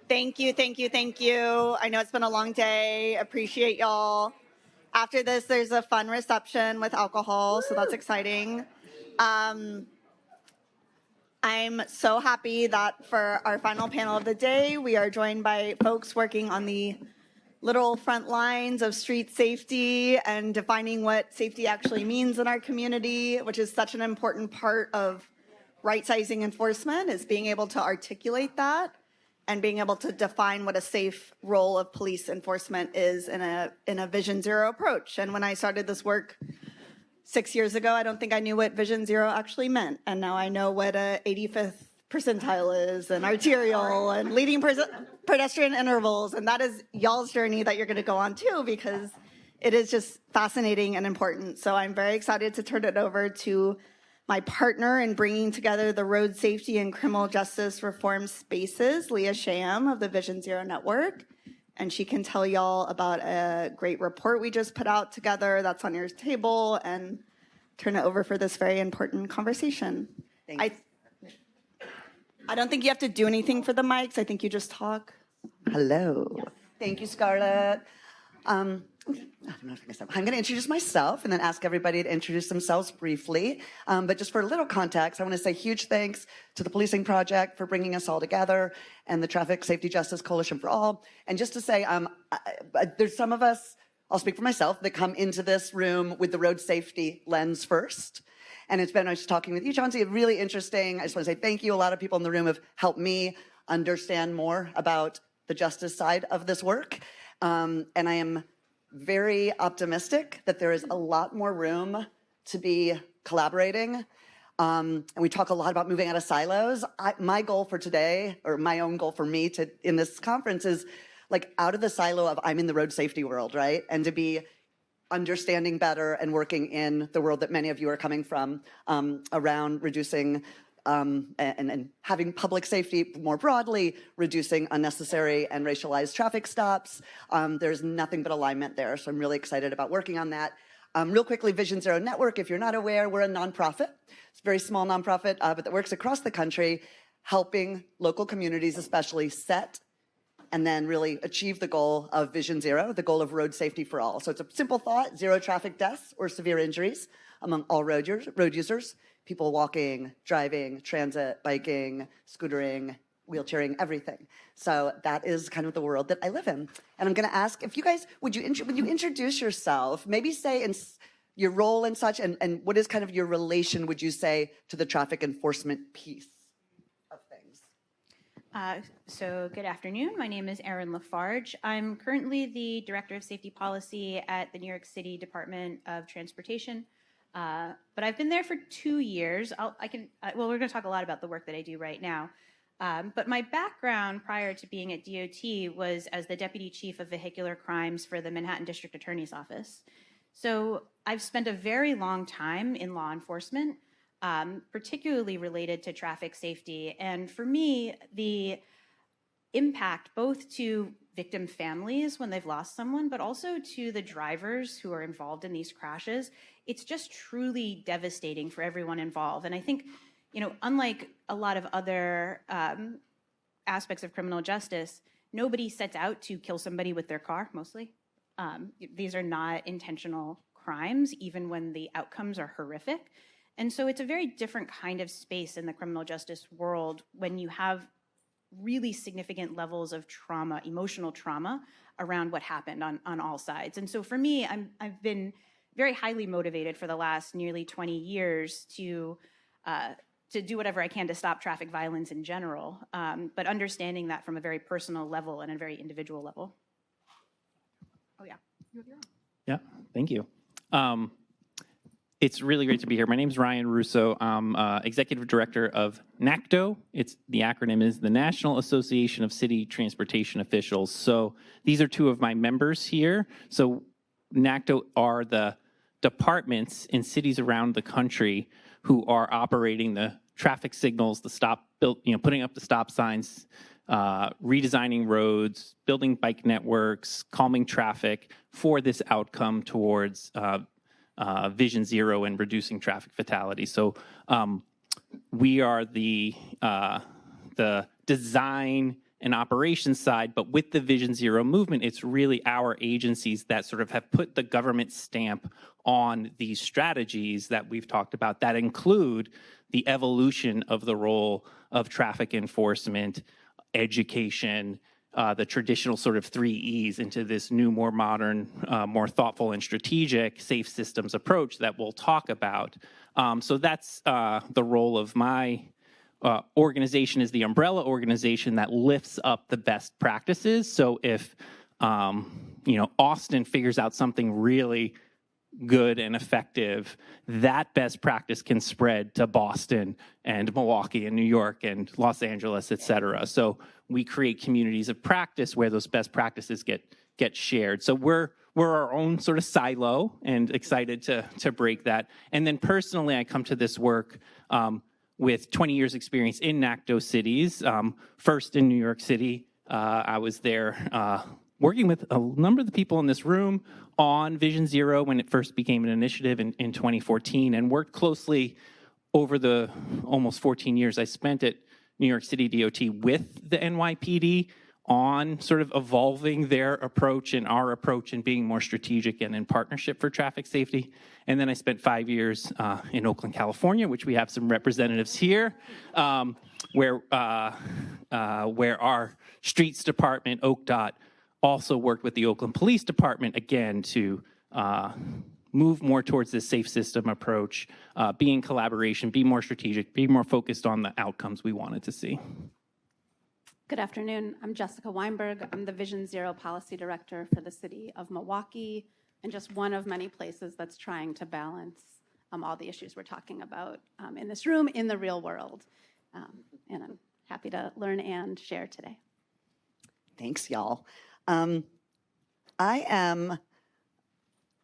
Thank you, thank you, thank you. I know it's been a long day. Appreciate y'all. After this, there's a fun reception with alcohol, so that's exciting. I'm so happy that for our final panel of the day, we are joined by folks working on the literal front lines of street safety and defining what safety actually means in our community, which is such an important part of right-sizing enforcement, is being able to articulate that and being able to define what a safe role of police enforcement is in a Vision Zero approach. And when I started this work 6 years ago, I don't think I knew what Vision Zero actually meant. And now I know what a 85th percentile is, and arterial, and leading pedestrian intervals. And that is y'all's journey that you're going to go on too, because it is just fascinating and important. So I'm very excited to turn it over to my partner in bringing together the road safety and criminal justice reform spaces, Leah Sham of the Vision Zero Network. And she can tell y'all about a great report we just put out together that's on your table, and turn it over for this very important conversation. I don't think you have to do anything for the mics. I think you just talk. Hello. Yeah. Thank you, Scarlett. I'm going to introduce myself and then ask everybody to introduce themselves briefly. But just for a little context, I want to say huge thanks to the Policing Project for bringing us all together, and the Traffic Safety Justice Coalition for All. And just to say, there's some of us, I'll speak for myself, that come into this room with the road safety lens first. And it's been nice talking with you, Chauncey, really interesting. I just want to say thank you. A lot of people in the room have helped me understand more about the justice side of this work. And I am very optimistic that there is a lot more room to be collaborating. And we talk a lot about moving out of silos. My goal for today, or my own goal for me in this conference, is like out of the silo of I'm in the road safety world, right? And to be understanding better and working in the world that many of you are coming from, around reducing and having public safety more broadly, reducing unnecessary and racialized traffic stops. There's nothing but alignment there, so I'm really excited about working on that. Real quickly, Vision Zero Network, if you're not aware, we're a nonprofit. It's a very small nonprofit, but that works across the country, helping local communities especially set and then really achieve the goal of Vision Zero, the goal of road safety for all. So it's a simple thought: zero traffic deaths or severe injuries among all road users, people walking, driving, transit, biking, scootering, wheelchairing, everything. So that is kind of the world that I live in. And I'm gonna ask if you guys, would you introduce yourself, maybe say your role and such, and what is kind of your relation, would you say, to the traffic enforcement piece of things? So good afternoon. My name is Erin Lafarge. I'm currently the Director of Safety Policy at the New York City Department of Transportation. But I've been there for 2 years. Well, we're going to talk a lot about the work that I do right now. But my background prior to being at DOT was as the Deputy Chief of Vehicular Crimes for the Manhattan District Attorney's Office. So I've spent a very long time in law enforcement, particularly related to traffic safety. And for me, the impact both to victim families when they've lost someone, but also to the drivers who are involved in these crashes, it's just truly devastating for everyone involved. And I think, unlike a lot of other aspects of criminal justice, nobody sets out to kill somebody with their car, mostly. These are not intentional crimes, even when the outcomes are horrific. And so it's a very different kind of space in the criminal justice world when you have really significant levels of trauma, emotional trauma, around what happened on all sides. And so for me, I've been very highly motivated for the last nearly 20 years to do whatever I can to stop traffic violence in general, but understanding that from a very personal level and a very individual level. Oh, yeah. Yeah, thank you. It's really great to be here. My name is Ryan Russo. I'm Executive Director of NACTO. The acronym is the National Association of City Transportation Officials. So these are two of my members here. So NACTO are the departments in cities around the country who are operating the traffic signals, putting up the stop signs, redesigning roads, building bike networks, calming traffic for this outcome towards Vision Zero and reducing traffic fatalities. So we are the design and operations side, but with the Vision Zero movement, it's really our agencies that sort of have put the government stamp on these strategies that we've talked about that include the evolution of the role of traffic enforcement, education, the traditional sort of 3 E's into this new, more modern, more thoughtful and strategic safe systems approach that we'll talk about. So that's the role of my organization, is the umbrella organization that lifts up the best practices. So if Austin figures out something really good and effective, that best practice can spread to Boston and Milwaukee and New York and Los Angeles, et cetera. So we create communities of practice where those best practices get shared. So we're our own sort of silo and excited to break that. And then personally, I come to this work with 20 years experience in NACDO cities. First in New York City, I was there working with a number of the people in this room on Vision Zero when it first became an initiative in 2014, and worked closely over the almost 14 years I spent at New York City DOT with the NYPD on sort of evolving their approach and our approach and being more strategic and in partnership for traffic safety. And then I spent 5 years in Oakland, California, which we have some representatives here, where our streets department, OCDOT, also worked with the Oakland Police Department, again, to move more towards this safe system approach, be in collaboration, be more strategic, be more focused on the outcomes we wanted to see. Good afternoon. I'm Jessica Weinberg. I'm the Vision Zero Policy Director for the city of Milwaukee, and just one of many places that's trying to balance all the issues we're talking about in this room, in the real world. And I'm happy to learn and share today. Thanks, y'all. I'm going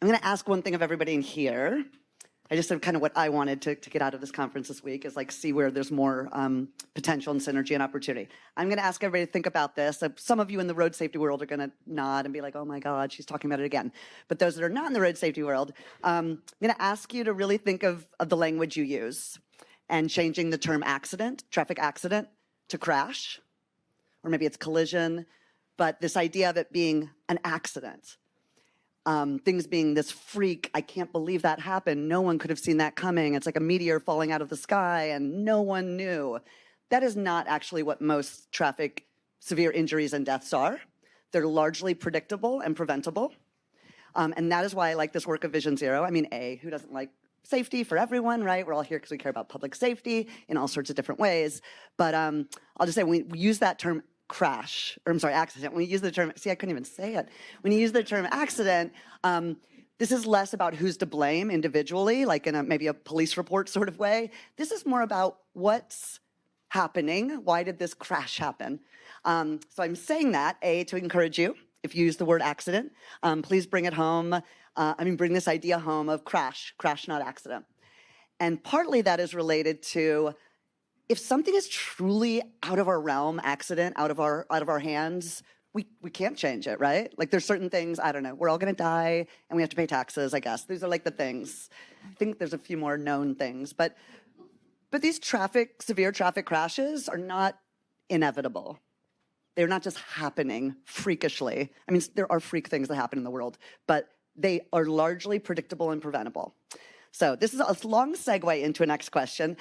to ask one thing of everybody in here. I just said kind of what I wanted to get out of this conference this week is like see where there's more potential and synergy and opportunity. I'm going to ask everybody to think about this. Some of you in the road safety world are going to nod and be like, oh my God, she's talking about it again. But those that are not in the road safety world, I'm going to ask you to really think of the language you use and changing the term accident, traffic accident, to crash, or maybe it's collision, but this idea of it being an accident. Things being this freak, I can't believe that happened. No one could have seen that coming. It's like a meteor falling out of the sky and no one knew. That is not actually what most traffic severe injuries and deaths are. They're largely predictable and preventable. And that is why I like this work of Vision Zero. I mean, who doesn't like safety for everyone, right? We're all here because we care about public safety in all sorts of different ways. But I'll just say, when we use that term accident. When you use the term, I couldn't even say it. When you use the term accident, this is less about who's to blame individually, like in maybe a police report sort of way. This is more about what's happening. Why did this crash happen? So I'm saying that, to encourage you, if you use the word accident, please bring it home. Bring this idea home of crash, not accident. And partly that is related to, if something is truly out of our realm, accident, out of our hands, we can't change it, right? Like there's certain things, I don't know, we're all gonna die and we have to pay taxes, I guess. These are like the things. I think there's a few more known things, but these severe traffic crashes are not inevitable. They're not just happening freakishly. I mean, there are freak things that happen in the world, but they are largely predictable and preventable. So this is a long segue into a next question.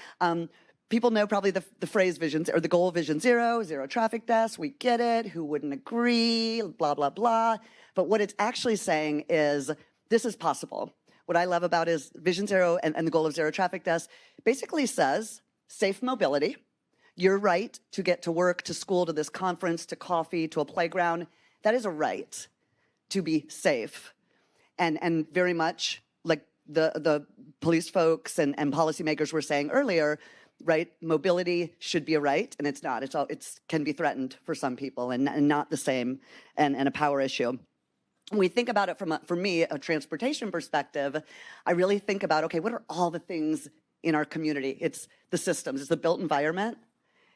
People know probably the phrase vision, or the goal of Vision Zero, zero traffic deaths. We get it. Who wouldn't agree? Blah, blah, blah. But what it's actually saying is this is possible. What I love about is Vision Zero and the goal of zero traffic deaths basically says safe mobility. Your right to get to work, to school, to this conference, to coffee, to a playground. That is a right to be safe. And very much like the police folks and policymakers were saying earlier, right? Mobility should be a right, and it's not. It can be threatened for some people and not the same, and a power issue. When we think about it for me, a transportation perspective, I really think about, okay, what are all the things in our community? It's the systems, it's the built environment,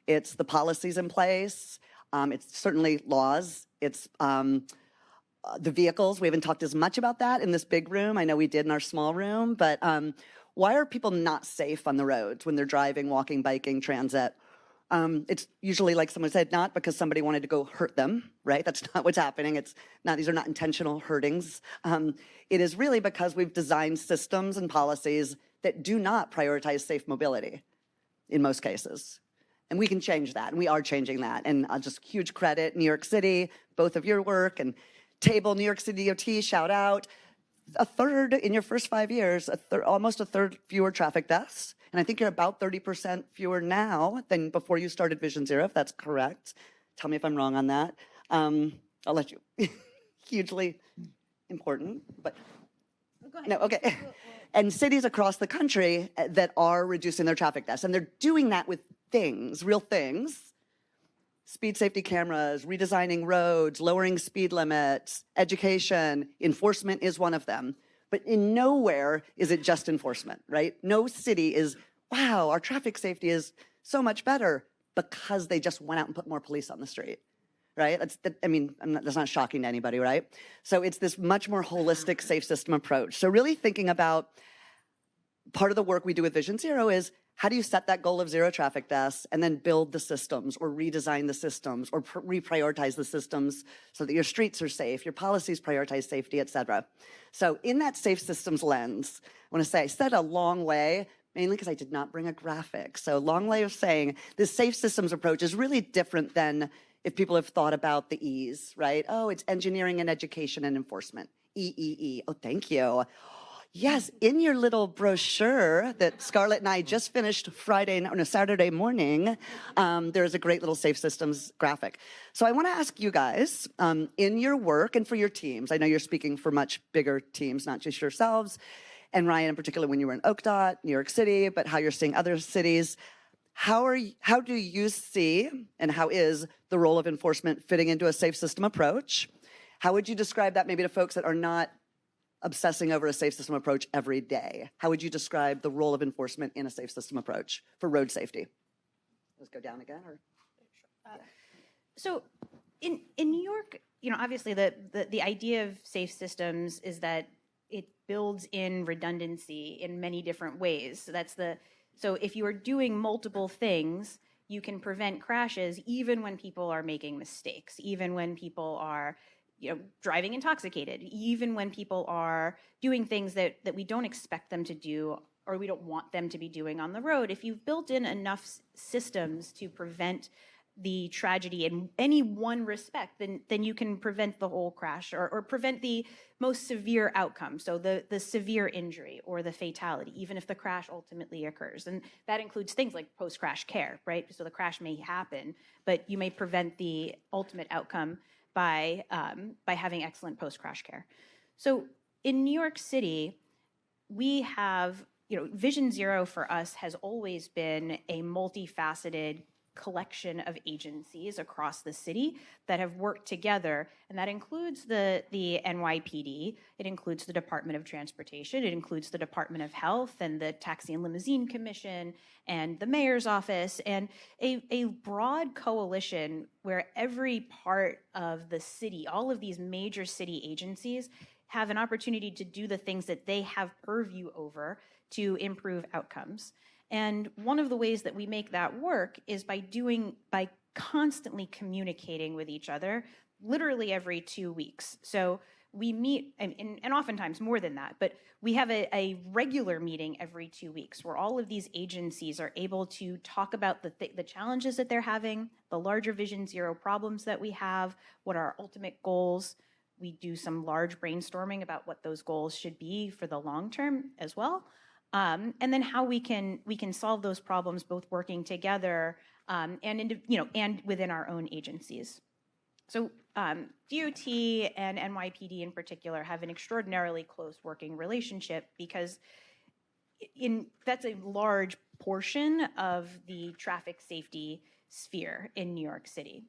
it's the policies in place, it's certainly laws, it's the vehicles. We haven't talked as much about that in this big room. I know we did in our small room, but why are people not safe on the roads when they're driving, walking, biking, transit? It's usually, like someone said, not because somebody wanted to go hurt them, right? That's not what's happening. It's not, these are not intentional hurtings. It is really because we've designed systems and policies that do not prioritize safe mobility in most cases. And we can change that, and we are changing that. And just huge credit, New York City, both of your work, and Table, New York City DOT, shout out. A third in your first 5 years, almost a third fewer traffic deaths. And I think you're about 30% fewer now than before you started Vision Zero, if that's correct. Tell me if I'm wrong on that. I'll let you. Hugely important, but Go ahead. no, okay. And cities across the country that are reducing their traffic deaths, and they're doing that with things, real things. Speed safety cameras, redesigning roads, lowering speed limits, education, enforcement is one of them. But in nowhere is it just enforcement, right? No city is, wow, our traffic safety is so much better because they just went out and put more police on the street, right? That's not shocking to anybody, right? So it's this much more holistic safe system approach. So really thinking about part of the work we do with Vision Zero is how do you set that goal of zero traffic deaths and then build the systems or redesign the systems or reprioritize the systems so that your streets are safe, your policies prioritize safety, et cetera. So in that safe systems lens, I want to say I said a long way, mainly because I did not bring a graphic. So long way of saying this safe systems approach is really different than if people have thought about the E's, right? Oh, it's engineering and education and enforcement. EEE. Oh, thank you. Yes, in your little brochure that Scarlett and I just finished Saturday morning, there's a great little safe systems graphic. So I want to ask you guys, in your work and for your teams, I know you're speaking for much bigger teams, not just yourselves, and Ryan in particular when you were in OCDOT, New York City, but how you're seeing other cities. How do you see and how is the role of enforcement fitting into a safe system approach? How would you describe that maybe to folks that are not obsessing over a safe system approach every day? How would you describe the role of enforcement in a safe system approach for road safety? Let's go down again. Or So in New York, obviously the idea of safe systems is that it builds in redundancy in many different ways. So if you are doing multiple things, you can prevent crashes even when people are making mistakes, even when people are driving intoxicated, even when people are doing things that we don't expect them to do or we don't want them to be doing on the road. If you've built in enough systems to prevent the tragedy in any one respect, then you can prevent the whole crash or prevent the most severe outcome. So the severe injury or the fatality, even if the crash ultimately occurs. And that includes things like post-crash care, right? So the crash may happen, but you may prevent the ultimate outcome by having excellent post-crash care. So in New York City, we have, Vision Zero for us has always been a multifaceted collection of agencies across the city that have worked together, and that includes the NYPD, it includes the Department of Transportation, it includes the Department of Health and the Taxi and Limousine Commission and the Mayor's Office, and a broad coalition where every part of the city, all of these major city agencies have an opportunity to do the things that they have purview over to improve outcomes. And one of the ways that we make that work is by constantly communicating with each other, literally every 2 weeks. So we meet, and oftentimes more than that, but we have a regular meeting every 2 weeks where all of these agencies are able to talk about the challenges that they're having, the larger Vision Zero problems that we have, what are our ultimate goals. We do some large brainstorming about what those goals should be for the long term as well. And then how we can solve those problems both working together and within our own agencies. So DOT and NYPD in particular have an extraordinarily close working relationship because that's a large portion of the traffic safety sphere in New York City.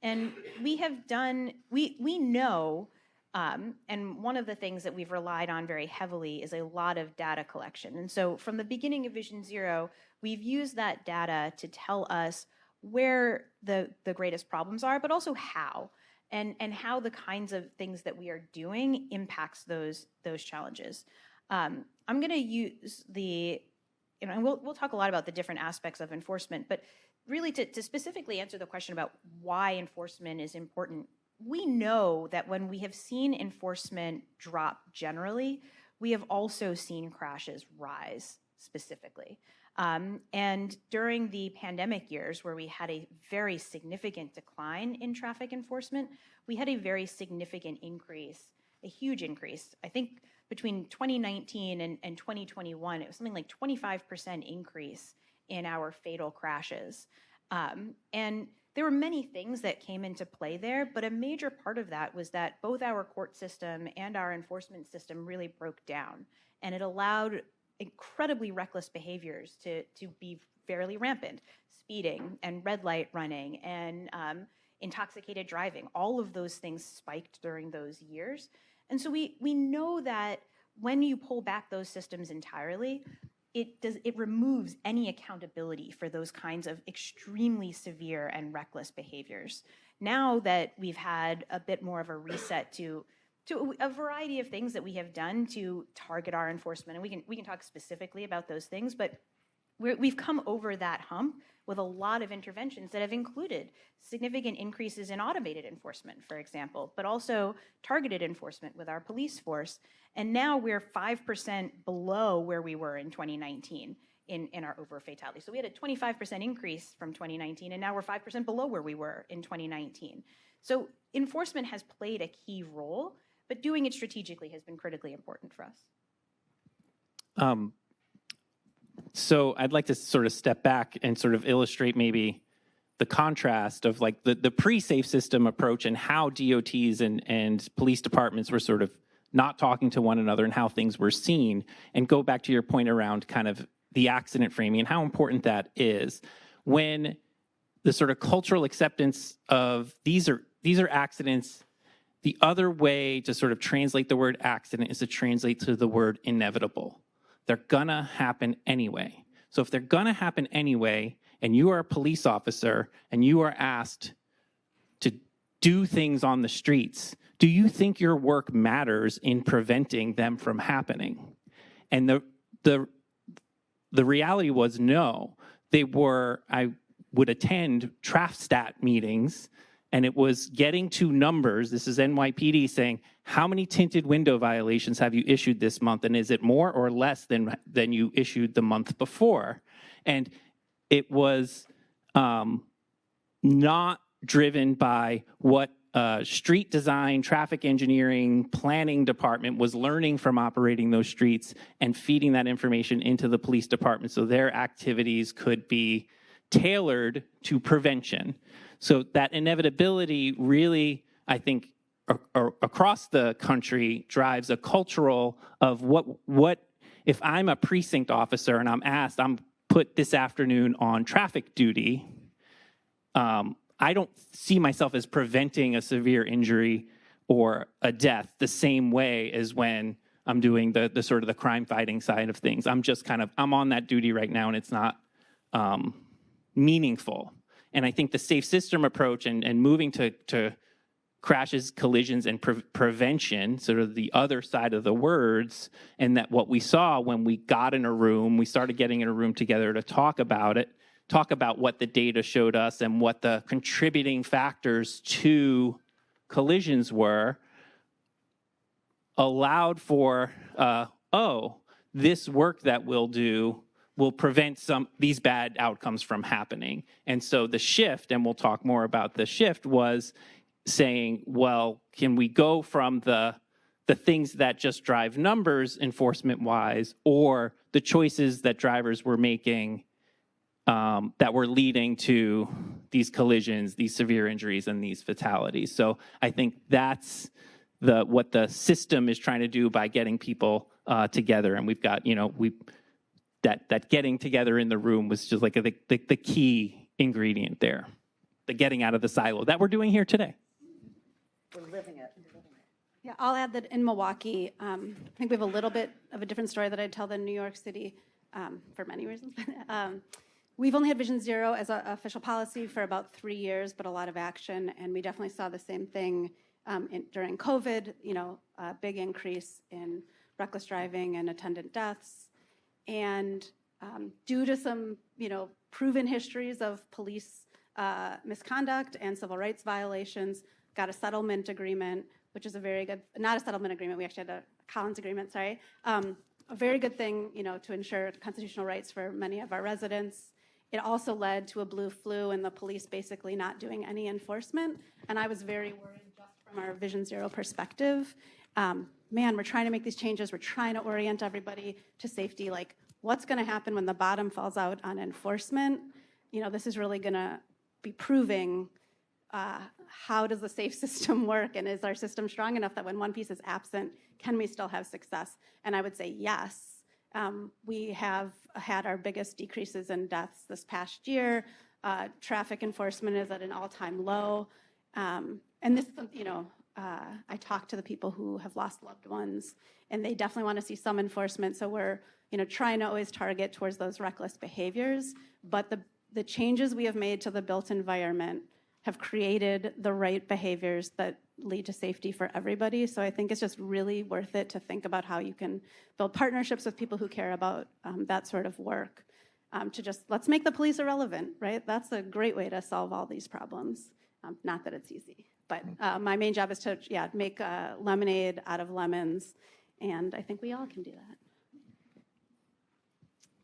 And we know, and one of the things that we've relied on very heavily is a lot of data collection. And so from the beginning of Vision Zero, we've used that data to tell us where the greatest problems are, but also how, and how the kinds of things that we are doing impacts those challenges. I'm going to use and we'll talk a lot about the different aspects of enforcement, but really to specifically answer the question about why enforcement is important, we know that when we have seen enforcement drop generally, we have also seen crashes rise specifically. And during the pandemic years, where we had a very significant decline in traffic enforcement, we had a very significant increase, a huge increase. I think between 2019 and 2021, it was something like 25% increase in our fatal crashes. And there were many things that came into play there, but a major part of that was that both our court system and our enforcement system really broke down, and it allowed incredibly reckless behaviors to be fairly rampant. Speeding and red light running and intoxicated driving, all of those things spiked during those years. And so we know that when you pull back those systems entirely, it removes any accountability for those kinds of extremely severe and reckless behaviors. Now that we've had a bit more of a reset to a variety of things that we have done to target our enforcement, and we can talk specifically about those things, but we've come over that hump with a lot of interventions that have included significant increases in automated enforcement, for example, but also targeted enforcement with our police force. And now we're 5% below where we were in 2019 in our over fatality. So we had a 25% increase from 2019, and now we're 5% below where we were in 2019. So enforcement has played a key role, but doing it strategically has been critically important for us. So I'd like to sort of step back and sort of illustrate maybe the contrast of like the pre-safe system approach and how DOTs and police departments were sort of not talking to one another and how things were seen, and go back to your point around kind of the accident framing and how important that is. When the sort of cultural acceptance of these are accidents, the other way to sort of translate the word accident is to translate to the word inevitable. They're gonna happen anyway. So if they're gonna happen anyway, and you are a police officer and you are asked to do things on the streets, do you think your work matters in preventing them from happening? And the reality was no. I would attend TrafStat meetings, and it was getting to numbers. This is NYPD saying, how many tinted window violations have you issued this month? And is it more or less than you issued the month before? And it was not driven by what street design, traffic engineering, planning department was learning from operating those streets and feeding that information into the police department so their activities could be tailored to prevention. So that inevitability really, I think, across the country drives a cultural of what if I'm a precinct officer and I'm put this afternoon on traffic duty, I don't see myself as preventing a severe injury or a death the same way as when I'm doing the sort of the crime fighting side of things. I'm just I'm on that duty right now, and it's not meaningful. And I think the safe system approach and moving to crashes, collisions, and prevention, sort of the other side of the words, and that what we saw when we got in a room, we started getting in a room together to talk about it, talk about what the data showed us and what the contributing factors to collisions were, allowed for, this work that we'll do will prevent these bad outcomes from happening. And so the shift, and we'll talk more about the shift, was saying, well, can we go from the things that just drive numbers enforcement-wise, or the choices that drivers were making that were leading to these collisions, these severe injuries, and these fatalities. So I think that's what the system is trying to do by getting people together. And we've got, that getting together in the room was just like the key ingredient there, the getting out of the silo that we're doing here today. We're living it. Yeah, I'll add that in Milwaukee, I think we have a little bit of a different story that I'd tell than New York City for many reasons. We've only had Vision Zero as an official policy for about 3 years, but a lot of action, and we definitely saw the same thing during COVID, a big increase in reckless driving and attendant deaths. And due to some, proven histories of police misconduct and civil rights violations, got a settlement agreement, which is a very good, not a settlement agreement, we actually had a Collins agreement, sorry. A very good thing, to ensure constitutional rights for many of our residents. It also led to a blue flu and the police basically not doing any enforcement. And I was very worried just from our Vision Zero perspective. Man, we're trying to make these changes. We're trying to orient everybody to safety. Like, what's going to happen when the bottom falls out on enforcement? This is really going to be proving how does the safe system work, and is our system strong enough that when one piece is absent, can we still have success? And I would say yes. We have had our biggest decreases in deaths this past year. Traffic enforcement is at an all-time low. And this, I talked to the people who have lost loved ones, and they definitely want to see some enforcement. So we're, trying to always target towards those reckless behaviors. But the changes we have made to the built environment have created the right behaviors that lead to safety for everybody. So I think it's just really worth it to think about how you can build partnerships with people who care about that sort of work. To just, let's make the police irrelevant, right? That's a great way to solve all these problems. Not that it's easy, but my main job is to, make lemonade out of lemons. And I think we all can do that.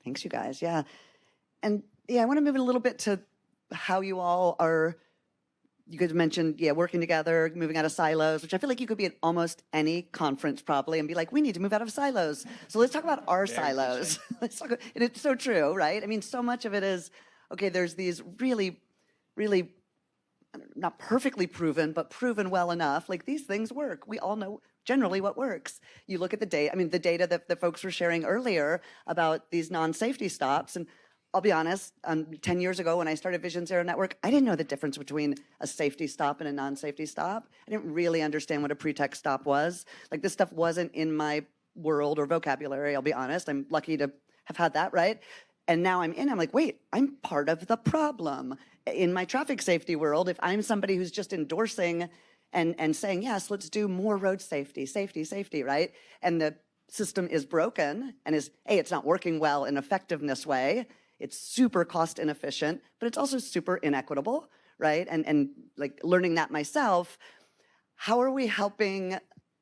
Thanks, you guys. Yeah. And I want to move it a little bit to how you all are. You guys mentioned, working together, moving out of silos, which I feel like you could be at almost any conference probably and be like, we need to move out of silos. So let's talk about our silos. Let's talk, and it's so true, right? I mean, so much of it is, okay, there's these really, really, not perfectly proven, but proven well enough. Like, these things work. We all know generally what works. You look at the data, the data that folks were sharing earlier about these non-safety stops, and I'll be honest, 10 years ago when I started Vision Zero Network, I didn't know the difference between a safety stop and a non-safety stop. I didn't really understand what a pretext stop was. Like, this stuff wasn't in my world or vocabulary, I'll be honest. I'm lucky to have had that, right? And now I'm like, wait, I'm part of the problem. In my traffic safety world, if I'm somebody who's just endorsing and saying, yes, let's do more road safety, right? And the system is broken and is, it's not working well in effectiveness way. It's super cost inefficient, but it's also super inequitable, right? And like, learning that myself, how are we helping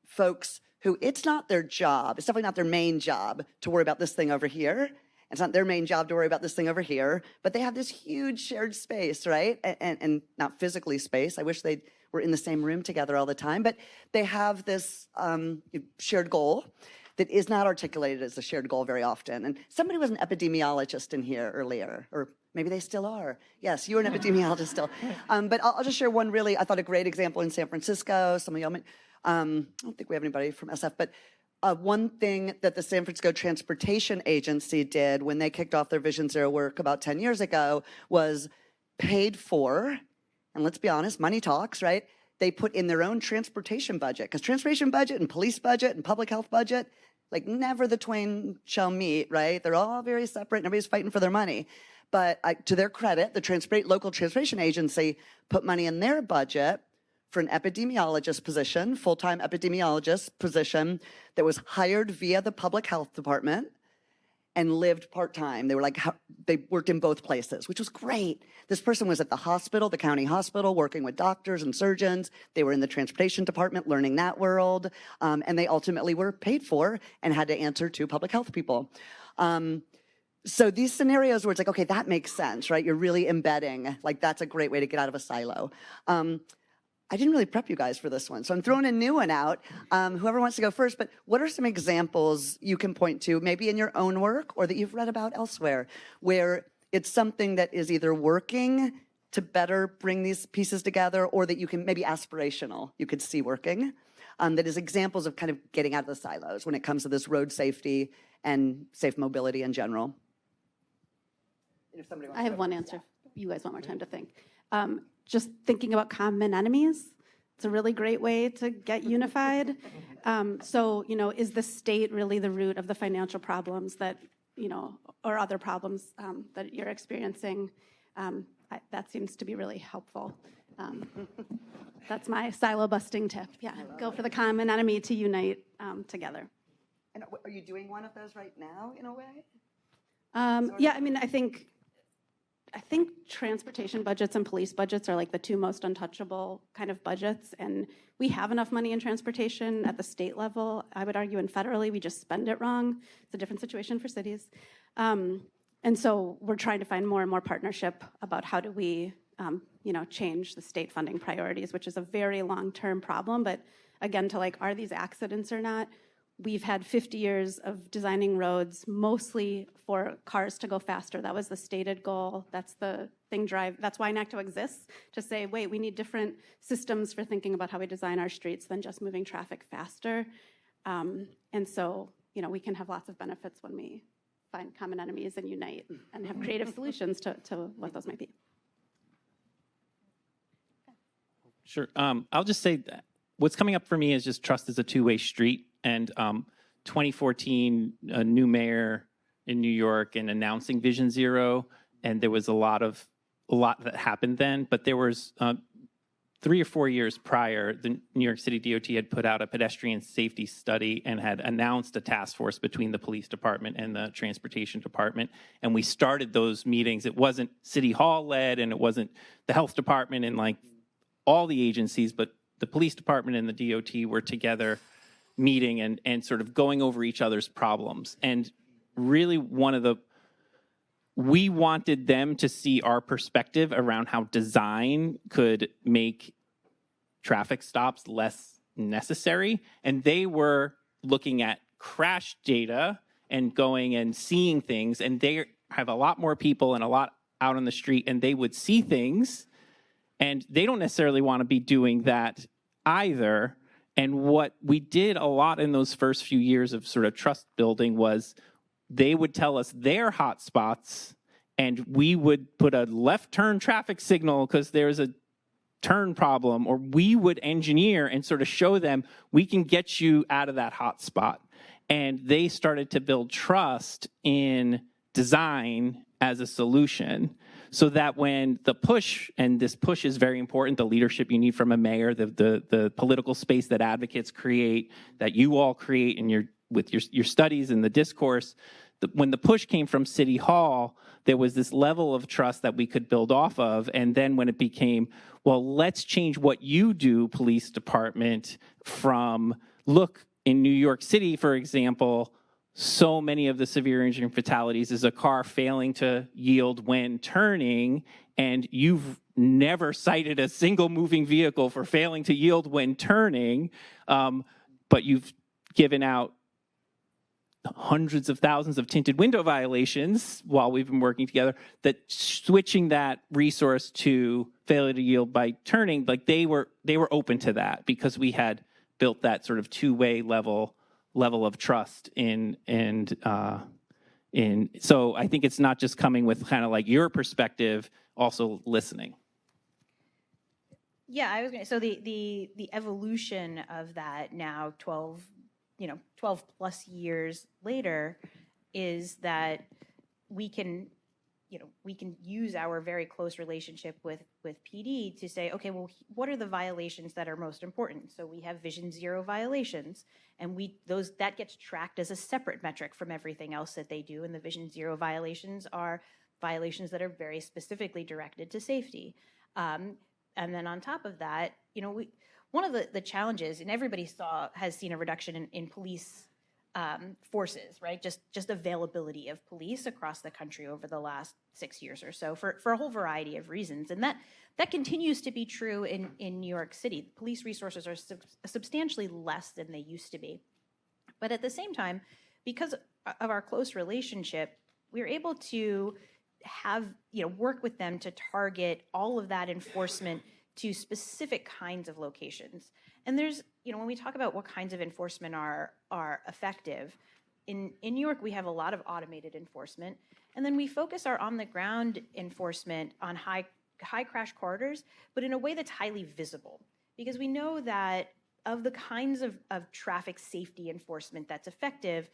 folks who it's not their job, it's definitely not their main job to worry about this thing over here. It's not their main job to worry about this thing over here, but they have this huge shared space, right? And not physically space. I wish they were in the same room together all the time, but they have this shared goal that is not articulated as a shared goal very often. And somebody was an epidemiologist in here earlier, or maybe they still are. Yes, you're an epidemiologist still. But I'll just share one really, I thought, a great example in San Francisco. Some of y'all, I don't think we have anybody from SF, but one thing that the San Francisco Transportation Agency did when they kicked off their Vision Zero work about 10 years ago was paid for, and let's be honest, money talks, right? They put in their own transportation budget, because transportation budget and police budget and public health budget, like, never the twain shall meet, right? They're all very separate and everybody's fighting for their money. But to their credit, the local transportation agency put money in their budget for an epidemiologist position, full-time epidemiologist position that was hired via the public health department and lived part-time. They were like, they worked in both places, which was great. This person was at the hospital, the county hospital, working with doctors and surgeons. They were in the transportation department, learning that world. And they ultimately were paid for and had to answer to public health people. So these scenarios where it's like, okay, that makes sense, right? You're really embedding, like, that's a great way to get out of a silo. I didn't really prep you guys for this one, so I'm throwing a new one out. Whoever wants to go first, but what are some examples you can point to, maybe in your own work or that you've read about elsewhere, where it's something that is either working to better bring these pieces together, or that you can, maybe aspirational, you could see working, that is examples of kind of getting out of the silos when it comes to this road safety and safe mobility in general? If somebody wants I have one answer. You guys want more time to think. Just thinking about common enemies. It's a really great way to get unified. So, is the state really the root of the financial problems that, or other problems that you're experiencing? That seems to be really helpful. That's my silo busting tip. Yeah, go for the common enemy to unite together. And are you doing one of those right now, in a way? Yeah, I mean, I think transportation budgets and police budgets are like the two most untouchable kind of budgets, and we have enough money in transportation at the state level. I would argue, and federally, we just spend it wrong. It's a different situation for cities. And so we're trying to find more and more partnership about how do we, change the state funding priorities, which is a very long-term problem. But again, to like, are these accidents or not? We've had 50 years of designing roads mostly for cars to go faster. That was the stated goal. That's the thing that's why NACTO exists, to say, wait, we need different systems for thinking about how we design our streets than just moving traffic faster. And so, we can have lots of benefits when we find common enemies and unite and have creative solutions to what those might be. Sure. I'll just say that what's coming up for me is just trust is a two-way street. And 2014, a new mayor in New York and announcing Vision Zero, and there was a lot that happened then. But there was 3 or 4 years prior, the New York City DOT had put out a pedestrian safety study and had announced a task force between the police department and the transportation department. And we started those meetings. It wasn't City Hall led, and it wasn't the health department and like all the agencies, but the police department and the DOT were together meeting and sort of going over each other's problems. And really we wanted them to see our perspective around how design could make traffic stops less necessary. And they were looking at crash data and going and seeing things, and they have a lot more people and a lot out on the street, and they would see things, and they don't necessarily want to be doing that either. And what we did a lot in those first few years of sort of trust building was they would tell us their hot spots, and we would put a left turn traffic signal because there's a turn problem, or we would engineer and sort of show them we can get you out of that hot spot. And they started to build trust in design as a solution, so that when the push, and this push is very important, the leadership you need from a mayor, the political space that advocates create, that you all create in with your studies and the discourse, when the push came from City Hall, there was this level of trust that we could build off of. And then when it became, well, let's change what you do, police department, from, look, in New York City, for example, so many of the severe injury and fatalities is a car failing to yield when turning, and you've never cited a single moving vehicle for failing to yield when turning, but you've given out hundreds of thousands of tinted window violations while we've been working together, that switching that resource to failure to yield by turning, like they were open to that because we had built that sort of two-way level of trust in. So I think it's not just coming with kind of like your perspective, also listening. Yeah, I was going to, so the evolution of that now 12 plus years later is that we can use our very close relationship with PD to say, okay, well, what are the violations that are most important? So we have Vision Zero violations, and that gets tracked as a separate metric from everything else that they do. And the Vision Zero violations are violations that are very specifically directed to safety. And then on top of that, one of the challenges, and everybody has seen a reduction in police forces, right? Just availability of police across the country over the last 6 years or so for a whole variety of reasons. And that continues to be true in New York City. Police resources are substantially less than they used to be. But at the same time, because of our close relationship, we're able to work with them to target all of that enforcement to specific kinds of locations. And there's, when we talk about what kinds of enforcement are effective, in New York, we have a lot of automated enforcement. And then we focus our on-the-ground enforcement on high crash corridors, but in a way that's highly visible. Because we know that of the kinds of traffic safety enforcement that's effective,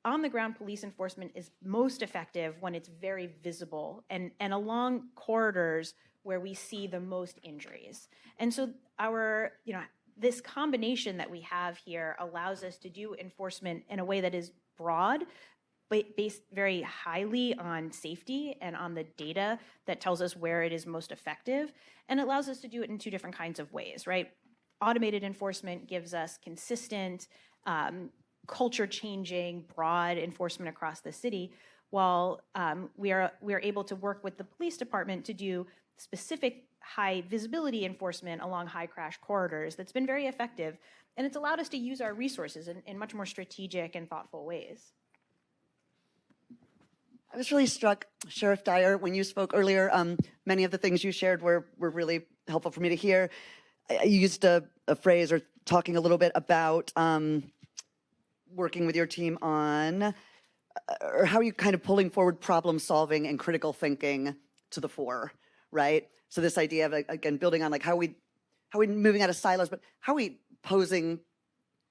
on-the-ground police enforcement is most effective when it's very visible and along corridors where we see the most injuries. And so this combination that we have here allows us to do enforcement in a way that is broad, based very highly on safety and on the data that tells us where it is most effective, and it allows us to do it in two different kinds of ways, right? Automated enforcement gives us consistent, culture-changing, broad enforcement across the city, while we are able to work with the police department to do specific high visibility enforcement along high crash corridors that's been very effective, and it's allowed us to use our resources in much more strategic and thoughtful ways. I was really struck, Sheriff Dyer, when you spoke earlier. Many of the things you shared were really helpful for me to hear. You used a phrase or talking a little bit about working with your team on, or how are you kind of pulling forward problem solving and critical thinking to the fore, right? So this idea of, again, building on like how we moving out of silos, but how are we posing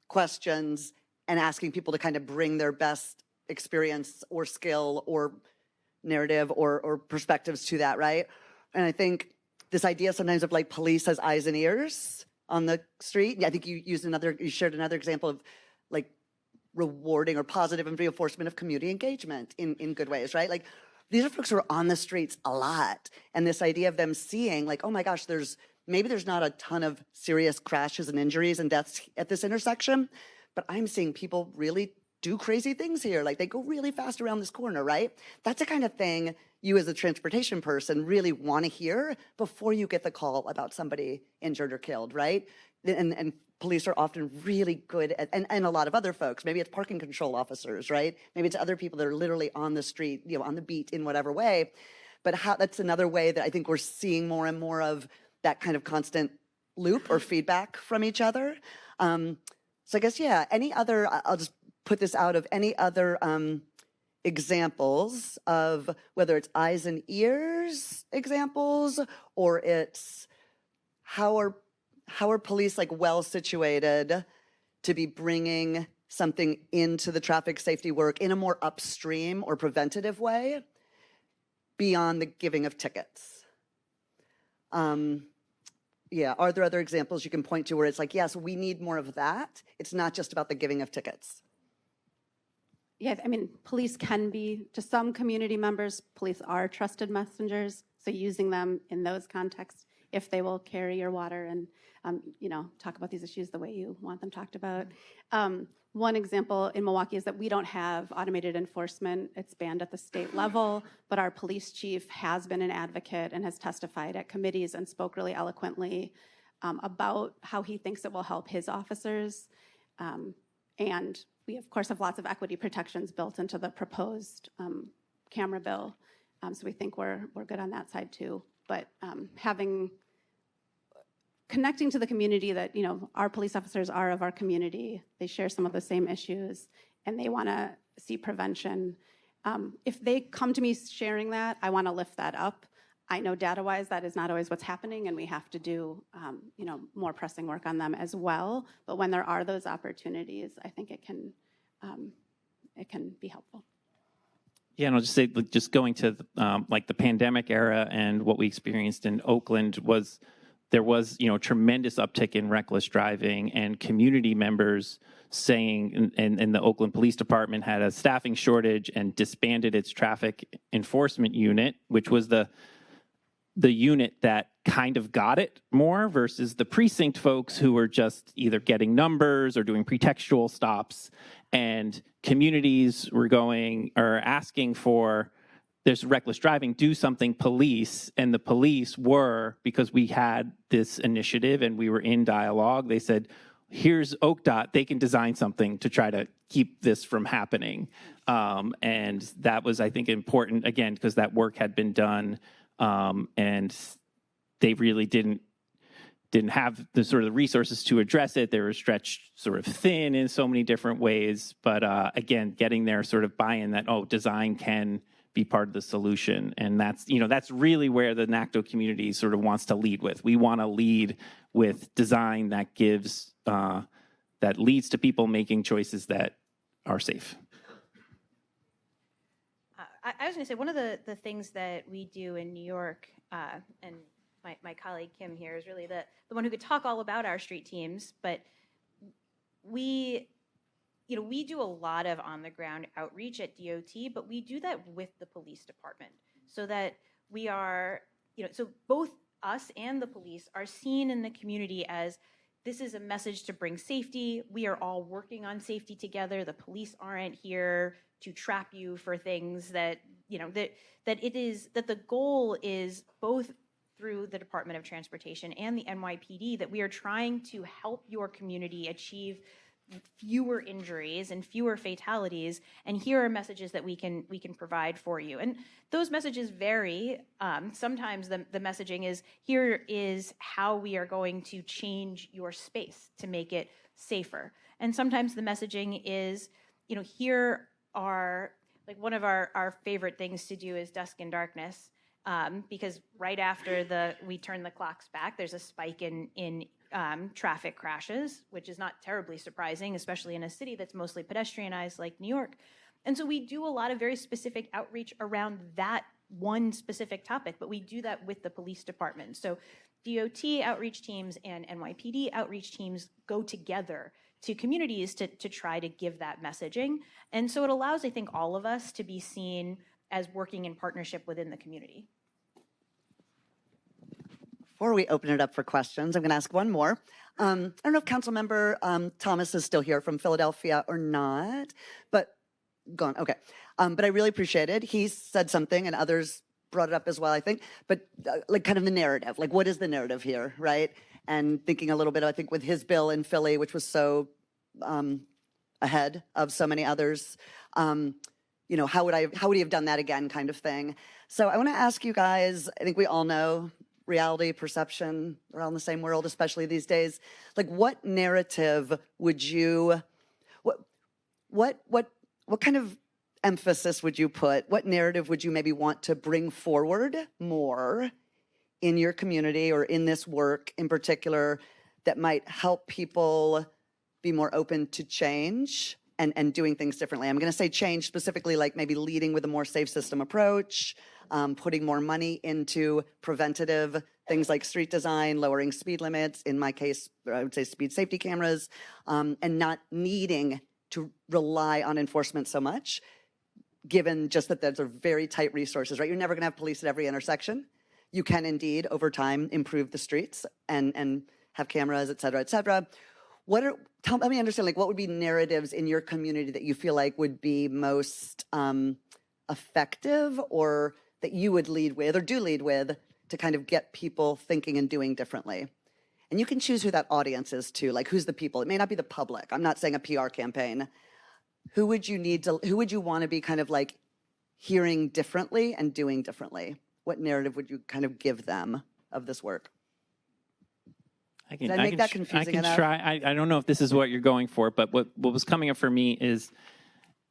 questions and asking people to kind of bring their best experience or skill or narrative or perspectives to that, right? And I think this idea sometimes of like police as eyes and ears on the street. I think you shared another example of like rewarding or positive and reinforcement of community engagement in good ways, right? Like these are folks who are on the streets a lot. And this idea of them seeing like, oh my gosh, maybe there's not a ton of serious crashes and injuries and deaths at this intersection, but I'm seeing people really do crazy things here. Like they go really fast around this corner, right? That's the kind of thing you as a transportation person really want to hear before you get the call about somebody injured or killed, right? And police are often really good at, and a lot of other folks, maybe it's parking control officers, right? Maybe it's other people that are literally on the street, on the beat in whatever way. But that's another way that I think we're seeing more and more of that kind of constant loop or feedback from each other. So I guess, yeah, I'll just put this out of any other examples of whether it's eyes and ears examples, or it's how are police like well situated to be bringing something into the traffic safety work in a more upstream or preventative way beyond the giving of tickets. Yeah, are there other examples you can point to where it's like, yes, we need more of that? It's not just about the giving of tickets. Yeah, I mean, police can be, to some community members, police are trusted messengers. So using them in those contexts, if they will carry your water and, talk about these issues the way you want them talked about. One example in Milwaukee is that we don't have automated enforcement. It's banned at the state level, but our police chief has been an advocate and has testified at committees and spoke really eloquently about how he thinks it will help his officers. And we, of course, have lots of equity protections built into the proposed camera bill. So we think we're good on that side too. But connecting to the community that, our police officers are of our community. They share some of the same issues and they want to see prevention. If they come to me sharing that, I want to lift that up. I know data-wise that is not always what's happening, and we have to do, more pressing work on them as well. But when there are those opportunities, I think it can be helpful. Yeah, and I'll just say, just going to like the pandemic era and what we experienced in Oakland there was tremendous uptick in reckless driving, and community members saying, and the Oakland Police Department had a staffing shortage and disbanded its traffic enforcement unit, which was the unit that kind of got it more versus the precinct folks who were just either getting numbers or doing pretextual stops. And communities were asking for, there's reckless driving, do something, police. And the police were, because we had this initiative and we were in dialogue, they said, here's OCDOT, they can design something to try to keep this from happening. And that was, I think, important, again, because that work had been done. And they really didn't have the sort of the resources to address it. They were stretched sort of thin in so many different ways. But again, getting their sort of buy-in that, design can be part of the solution. And that's really where the NACTO community sort of wants to lead with. We want to lead with design that gives, that leads to people making choices that are safe. I was going to say, one of the things that we do in New York, and my colleague Kim here is really the one who could talk all about our street teams, but we we do a lot of on-the-ground outreach at DOT, but we do that with the police department so that we are, so both us and the police are seen in the community as this is a message to bring safety. We are all working on safety together. The police aren't here to trap you for things that, that the goal is both through the Department of Transportation and the NYPD that we are trying to help your community achieve fewer injuries and fewer fatalities, and here are messages that we can provide for you. And those messages vary. Sometimes the messaging is, here is how we are going to change your space to make it safer. And sometimes the messaging is, here are, like, one of our favorite things to do is dusk and darkness, because right after we turn the clocks back, there's a spike in traffic crashes, which is not terribly surprising, especially in a city that's mostly pedestrianized like New York. And so we do a lot of very specific outreach around that one specific topic, but we do that with the police department. So DOT outreach teams and NYPD outreach teams go together to communities to try to give that messaging. And so it allows, I think, all of us to be seen as working in partnership within the community. Before we open it up for questions, I'm going to ask one more. I don't know if Councilmember Thomas is still here from Philadelphia or not, but gone. Okay. But I really appreciate it. He said something, and others brought it up as well, I think. But like kind of the narrative, like what is the narrative here, right? And thinking a little bit, I think, with his bill in Philly, which was so ahead of so many others. How would he have done that again, kind of thing. So I want to ask you guys. I think we all know. Reality, perception, we're all in the same world, especially these days. Like, what narrative would you, what kind of emphasis would you put? What narrative would you maybe want to bring forward more in your community or in this work in particular that might help people be more open to change and doing things differently? I'm going to say change specifically, like maybe leading with a more safe system approach, putting more money into preventative things like street design, lowering speed limits, in my case, I would say speed safety cameras, and not needing to rely on enforcement so much, given just that those are very tight resources, right? You're never going to have police at every intersection. You can indeed, over time, improve the streets and have cameras, et cetera, et cetera. Help me understand, like, what would be narratives in your community that you feel like would be most effective, or that you would lead with or do lead with to kind of get people thinking and doing differently? And you can choose who that audience is too, like who's the people. It may not be the public. I'm not saying a PR campaign. Who would you want to be kind of like hearing differently and doing differently? What narrative would you kind of give them of this work? Did I make that confusing enough? Try. I don't know if this is what you're going for, but what was coming up for me is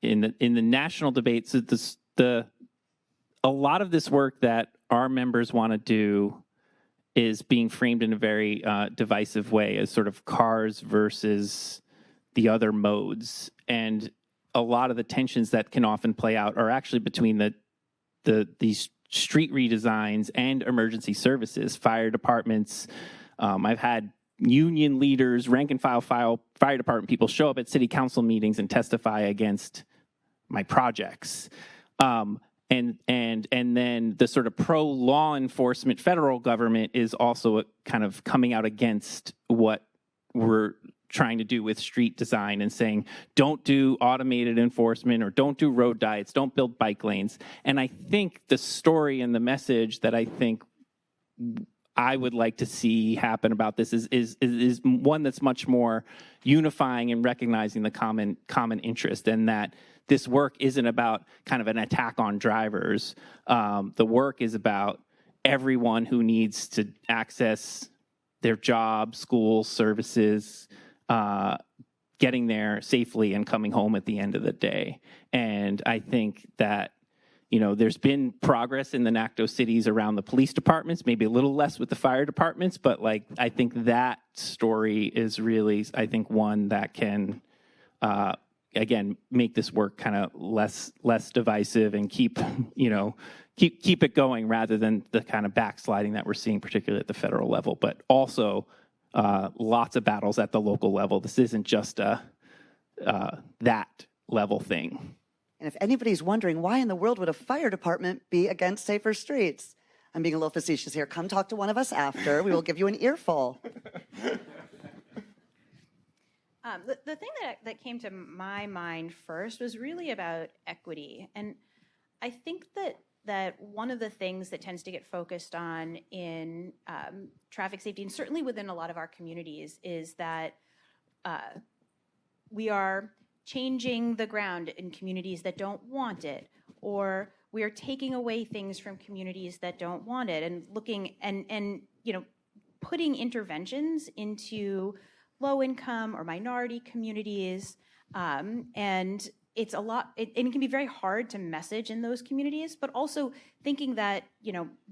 in the national debates, a lot of this work that our members want to do is being framed in a very divisive way as sort of cars versus the other modes. And a lot of the tensions that can often play out are actually between these street redesigns and emergency services, fire departments. I've had union leaders, rank and file fire department people show up at city council meetings and testify against my projects. And then the sort of pro-law enforcement federal government is also kind of coming out against what we're trying to do with street design and saying, don't do automated enforcement or don't do road diets, don't build bike lanes. And I think the story and the message that I think I would like to see happen about this is one that's much more unifying and recognizing the common interest, and that this work isn't about kind of an attack on drivers. The work is about everyone who needs to access their job, school, services, getting there safely and coming home at the end of the day. And I think that, there's been progress in the NACTO cities around the police departments, maybe a little less with the fire departments, but I think that story is really, one that can, again, make this work kind of less divisive and keep it going rather than the kind of backsliding that we're seeing, particularly at the federal level, but also lots of battles at the local level. This isn't just that level thing. And if anybody's wondering why in the world would a fire department be against safer streets, I'm being a little facetious here. Come talk to one of us after. We will give you an earful. The thing that came to my mind first was really about equity. And I think that one of the things that tends to get focused on in traffic safety, and certainly within a lot of our communities, is that we are changing the ground in communities that don't want it, or we are taking away things from communities that don't want it, and looking and putting interventions into low income or minority communities, and it's a lot, and it can be very hard to message in those communities, but also thinking that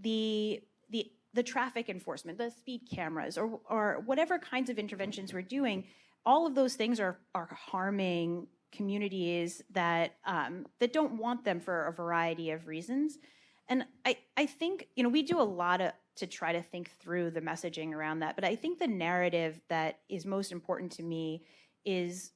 the traffic enforcement, the speed cameras, or whatever kinds of interventions we're doing, all of those things are harming communities that that don't want them for a variety of reasons. And I think we do a lot to try to think through the messaging around that, but I think the narrative that is most important to me is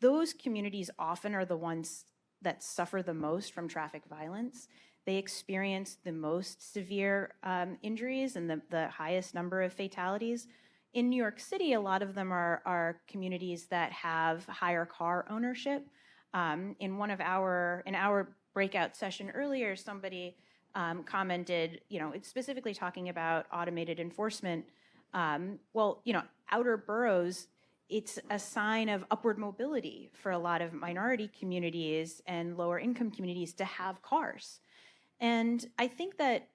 those communities often are the ones that suffer the most from traffic violence. They experience the most severe injuries and the highest number of fatalities. In New York City, a lot of them are communities that have higher car ownership. In our breakout session earlier, somebody commented, it's specifically talking about automated enforcement. Outer boroughs, it's a sign of upward mobility for a lot of minority communities and lower income communities to have cars. And I think that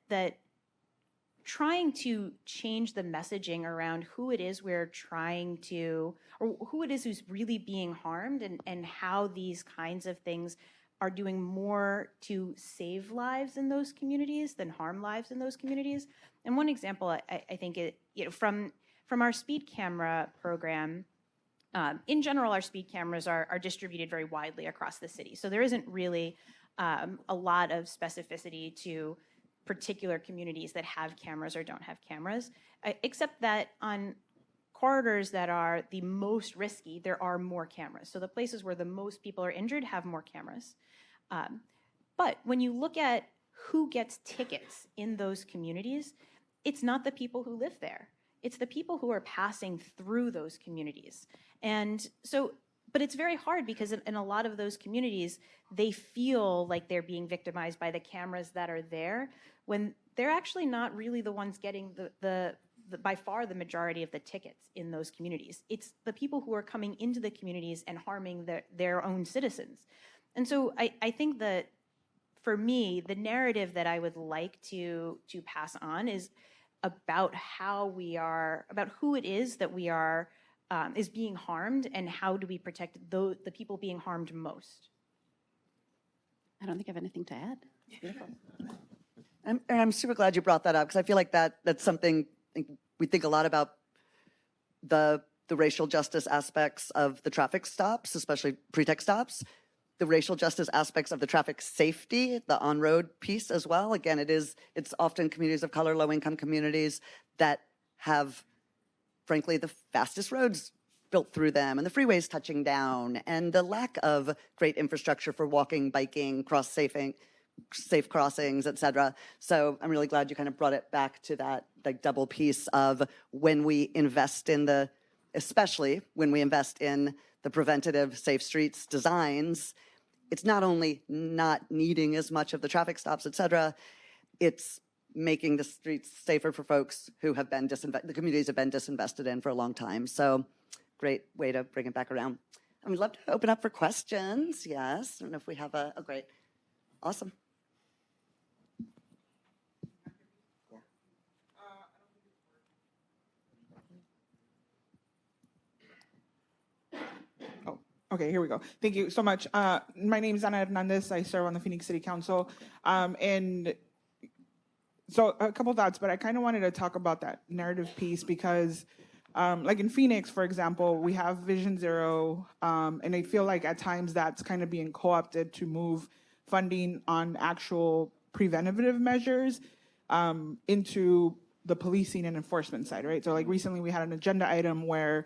trying to change the messaging around who it is we're trying to, or who it is who's really being harmed, and how these kinds of things are doing more to save lives in those communities than harm lives in those communities. And one example, I think, from our speed camera program, in general, our speed cameras are distributed very widely across the city. So there isn't really a lot of specificity to particular communities that have cameras or don't have cameras, except that on corridors that are the most risky, there are more cameras. So the places where the most people are injured have more cameras. But when you look at who gets tickets in those communities, it's not the people who live there. It's the people who are passing through those communities. And so, but it's very hard because in a lot of those communities, they feel like they're being victimized by the cameras that are there, when they're actually not really the ones getting the by far the majority of the tickets in those communities. It's the people who are coming into the communities and harming their own citizens. And so I think that for me, the narrative that I would like to pass on is about about who it is that we are is being harmed, and how do we protect the people being harmed most. I don't think I have anything to add. Beautiful. And I'm super glad you brought that up, because I feel like that's something we think a lot about, the racial justice aspects of the traffic stops, especially pretext stops, the racial justice aspects of the traffic safety, the on-road piece as well. Again, it's often communities of color, low-income communities that have, frankly, the fastest roads built through them, and the freeways touching down, and the lack of great infrastructure for walking, biking, safe crossings, et cetera. So I'm really glad you kind of brought it back to that double piece of when we invest in especially when we invest in the preventative safe streets designs, it's not only not needing as much of the traffic stops, et cetera, it's making the streets safer for folks who have been the communities have been disinvested in for a long time. So great way to bring it back around. And we'd love to open up for questions. Yes, I don't know if we have a great, awesome. Okay, here we go. Thank you so much. My name is Ana Hernandez. I serve on the Phoenix City Council. And so a couple thoughts, but I kind of wanted to talk about that narrative piece because like in Phoenix, for example, we have Vision Zero, and I feel like at times that's kind of being co-opted to move funding on actual preventative measures into the policing and enforcement side, right? So like recently we had an agenda item where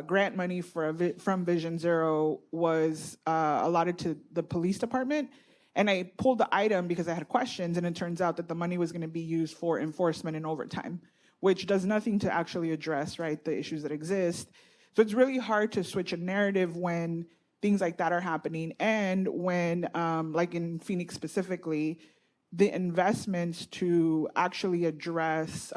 grant money from Vision Zero was allotted to the police department. And I pulled the item because I had questions, and it turns out that the money was going to be used for enforcement and overtime, which does nothing to actually address, right, the issues that exist. So it's really hard to switch a narrative when things like that are happening, and when, like in Phoenix specifically, the investments to actually address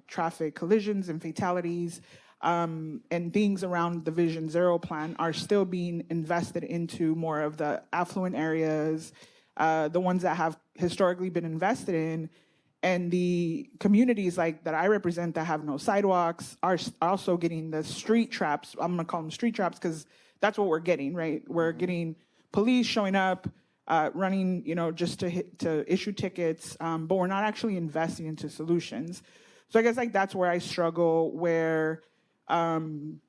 traffic collisions and fatalities and things around the Vision Zero plan are still being invested into more of the affluent areas, the ones that have historically been invested in, and the communities like that I represent that have no sidewalks are also getting the street traps. I'm gonna call them street traps because that's what we're getting, right? We're getting police showing up, running, just to issue tickets, but we're not actually investing into solutions. So I guess like that's where I struggle, where, trying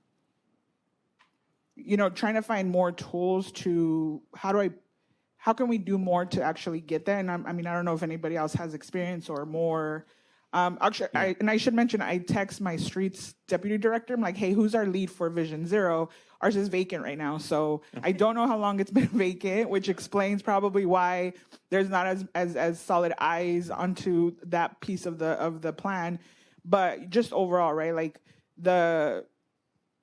to find more tools to how can we do more to actually get there? And I don't know if anybody else has experience or more. Actually, I should mention, I text my streets deputy director. I'm like, hey, who's our lead for Vision Zero? Ours is vacant right now. So I don't know how long it's been vacant, which explains probably why there's not as solid eyes onto that piece of the plan. But just overall, right? Like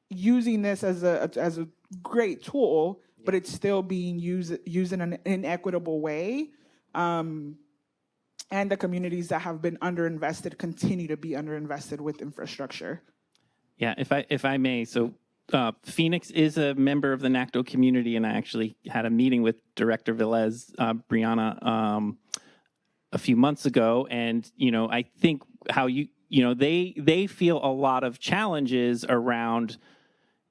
using this as a great tool, but it's still being used in an inequitable way. And the communities that have been underinvested continue to be underinvested with infrastructure. Yeah, if I may, so Phoenix is a member of the NACTO community, and I actually had a meeting with Director Velez, Brianna, a few months ago, and I think how they feel a lot of challenges around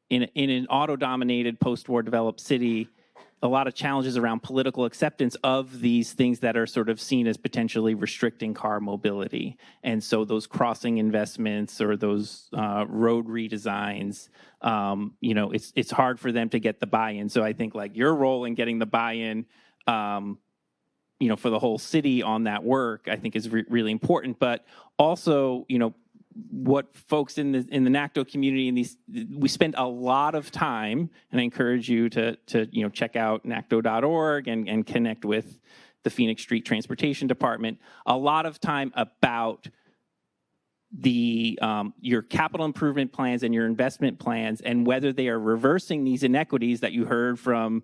in an auto-dominated post-war developed city. A lot of challenges around political acceptance of these things that are sort of seen as potentially restricting car mobility. And so those crossing investments or those road redesigns, it's hard for them to get the buy-in. So I think like your role in getting the buy-in, for the whole city on that work, I think is really important. But also, what folks in the NACTO community we spend a lot of time, and I encourage you to check out NACTO.org and connect with the Phoenix Street Transportation Department. A lot of time about your capital improvement plans and your investment plans, and whether they are reversing these inequities that you heard from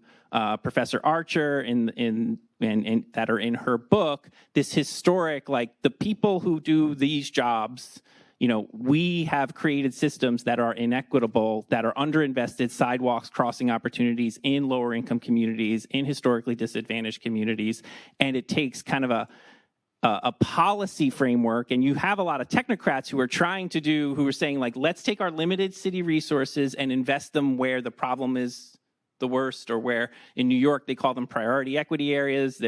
Professor Archer and that are in her book. This historic, like the people who do these jobs. We have created systems that are inequitable, that are underinvested, sidewalks, crossing opportunities in lower income communities, in historically disadvantaged communities. And it takes kind of a policy framework. And you have a lot of technocrats who are saying like, let's take our limited city resources and invest them where the problem is the worst, or where in New York, they call them priority equity areas.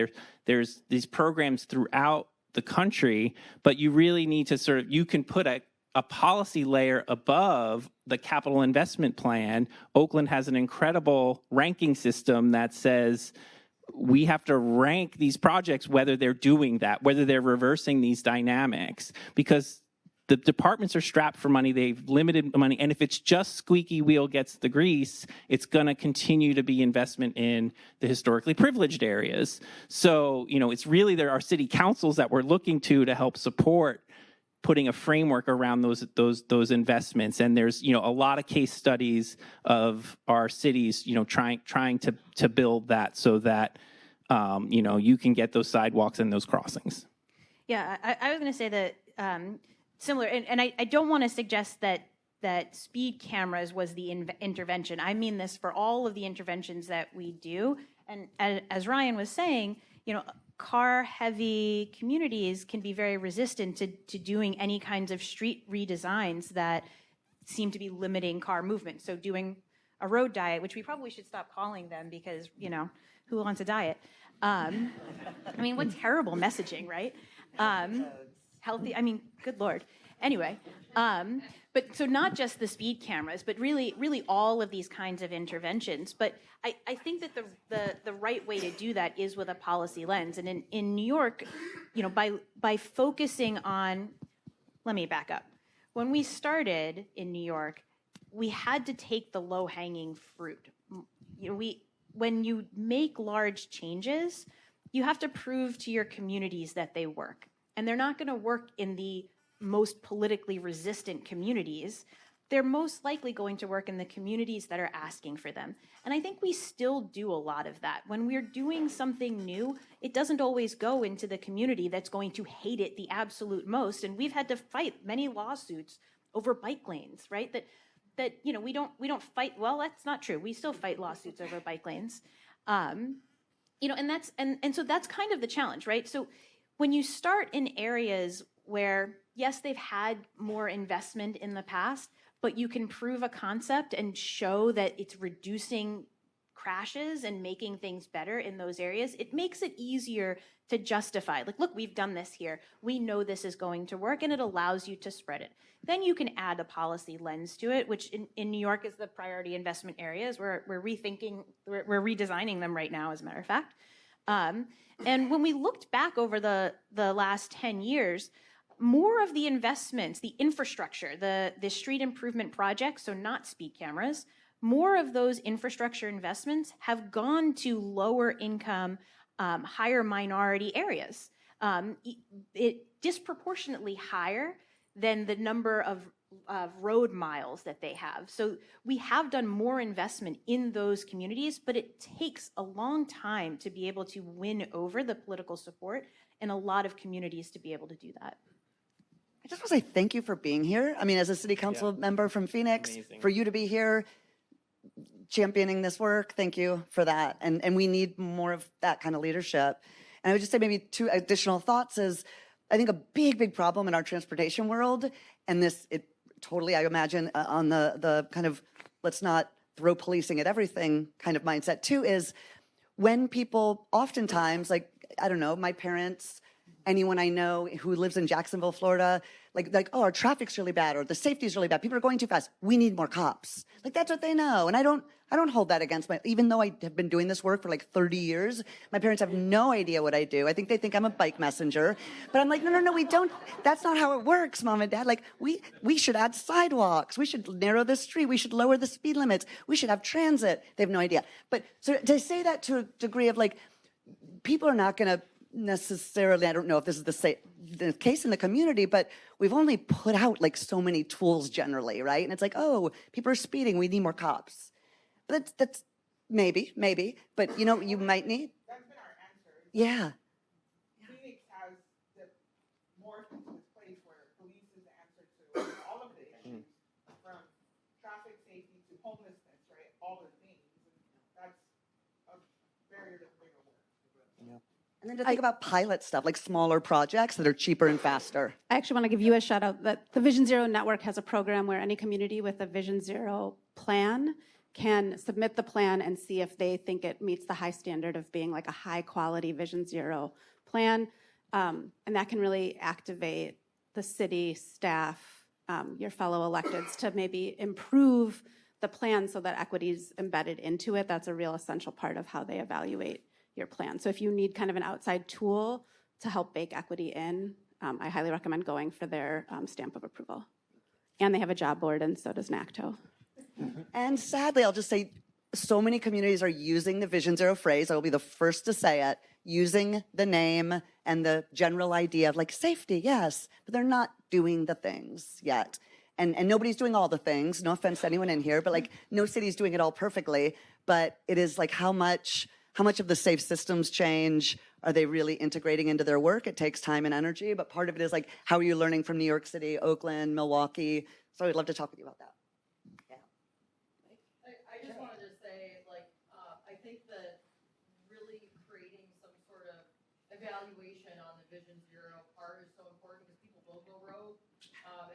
There's these programs throughout the country, but you really need to you can put a policy layer above the capital investment plan. Oakland has an incredible ranking system that says we have to rank these projects, whether they're doing that, whether they're reversing these dynamics, because the departments are strapped for money. They've limited money. And if it's just squeaky wheel gets the grease, it's going to continue to be investment in the historically privileged areas. So, it's really there are city councils that we're looking to help support putting a framework around those investments. And there's, a lot of case studies of our cities, trying to build that so that, you can get those sidewalks and those crossings. Yeah, I was going to say that similar, and I don't want to suggest that speed cameras was the intervention. I mean this for all of the interventions that we do. And as Ryan was saying, car-heavy communities can be very resistant to doing any kinds of street redesigns that seem to be limiting car movement. So doing a road diet, which we probably should stop calling them because, who wants a diet? What terrible messaging, right? Healthy, good Lord. Anyway, but so not just the speed cameras, but really all of these kinds of interventions. But I think that the right way to do that is with a policy lens. And in New York, by focusing on, let me back up. When we started in New York, we had to take the low-hanging fruit. You know, when you make large changes, you have to prove to your communities that they work. And they're not going to work in the most politically resistant communities. They're most likely going to work in the communities that are asking for them. And I think we still do a lot of that. When we're doing something new, it doesn't always go into the community that's going to hate it the absolute most. And we've had to fight many lawsuits over bike lanes, right? That you know, we don't fight, well, that's not true. We still fight lawsuits over bike lanes. You know, and so that's kind of the challenge, right? So when you start in areas where, yes, they've had more investment in the past, but you can prove a concept and show that it's reducing crashes and making things better in those areas, it makes it easier to justify. Like, look, we've done this here. We know this is going to work, and it allows you to spread it. Then you can add a policy lens to it, which in New York is the priority investment areas. We're redesigning them right now, as a matter of fact. And when we looked back over the last 10 years, more of the investments, the infrastructure, the street improvement projects, so not speed cameras, more of those infrastructure investments have gone to lower income, higher minority areas. It disproportionately higher than the number of road miles that they have. So we have done more investment in those communities, but it takes a long time to be able to win over the political support in a lot of communities to be able to do that. I just want to say thank you for being here. I mean, as a city council member from Phoenix, Amazing. for you to be here championing this work, thank you for that. And we need more of that kind of leadership. And I would just say maybe 2 additional thoughts is, I think a big problem in our transportation world, and this, it totally, I imagine, on the kind of let's not throw policing at everything kind of mindset too, is when people oftentimes, like, I don't know, my parents, anyone I know who lives in Jacksonville, Florida, like, oh, our traffic's really bad, or the safety's really bad. People are going too fast. We need more cops. Like, that's what they know. And I don't hold that against even though I have been doing this work for like 30 years, my parents have no idea what I do. I think they think I'm a bike messenger, but I'm like, no, we don't. That's not how it works, Mom and Dad. Like, we should add sidewalks. We should narrow the street. We should lower the speed limits. We should have transit. They have no idea. But so to say that to a degree of like, people are not going to necessarily, I don't know if this is the case in the community, but we've only put out like so many tools generally, right? And it's like, oh, people are speeding, we need more cops. But that's maybe, but you know, you might need. That's been our answer. Yeah. Phoenix has morphed into this place where police is the answer to all of the issues, from traffic safety to homelessness, right? All the things. And that's a barrier to bigger work. And then to think about pilot stuff, like smaller projects that are cheaper and faster. I actually want to give you a shout out that the Vision Zero Network has a program where any community with a Vision Zero plan can submit the plan and see if they think it meets the high standard of being like a high quality Vision Zero plan. And that can really activate the city staff, your fellow electeds, to maybe improve the plan so that equity is embedded into it. That's a real essential part of how they evaluate your plan. So if you need kind of an outside tool to help bake equity in, I highly recommend going for their stamp of approval. And they have a job board, and so does NACTO. And sadly, I'll just say, so many communities are using the Vision Zero phrase, I will be the first to say it, using the name and the general idea of like safety, yes, but they're not doing the things yet. And nobody's doing all the things, no offense to anyone in here, but like no city's doing it all perfectly, but it is like how much of the safe systems change are they really integrating into their work? It takes time and energy, but part of it is like, how are you learning from New York City, Oakland, Milwaukee? So I'd love to talk with you about that. I just wanted to say, like, I think that really creating some sort of evaluation on the Vision Zero part is so important because people will go rogue.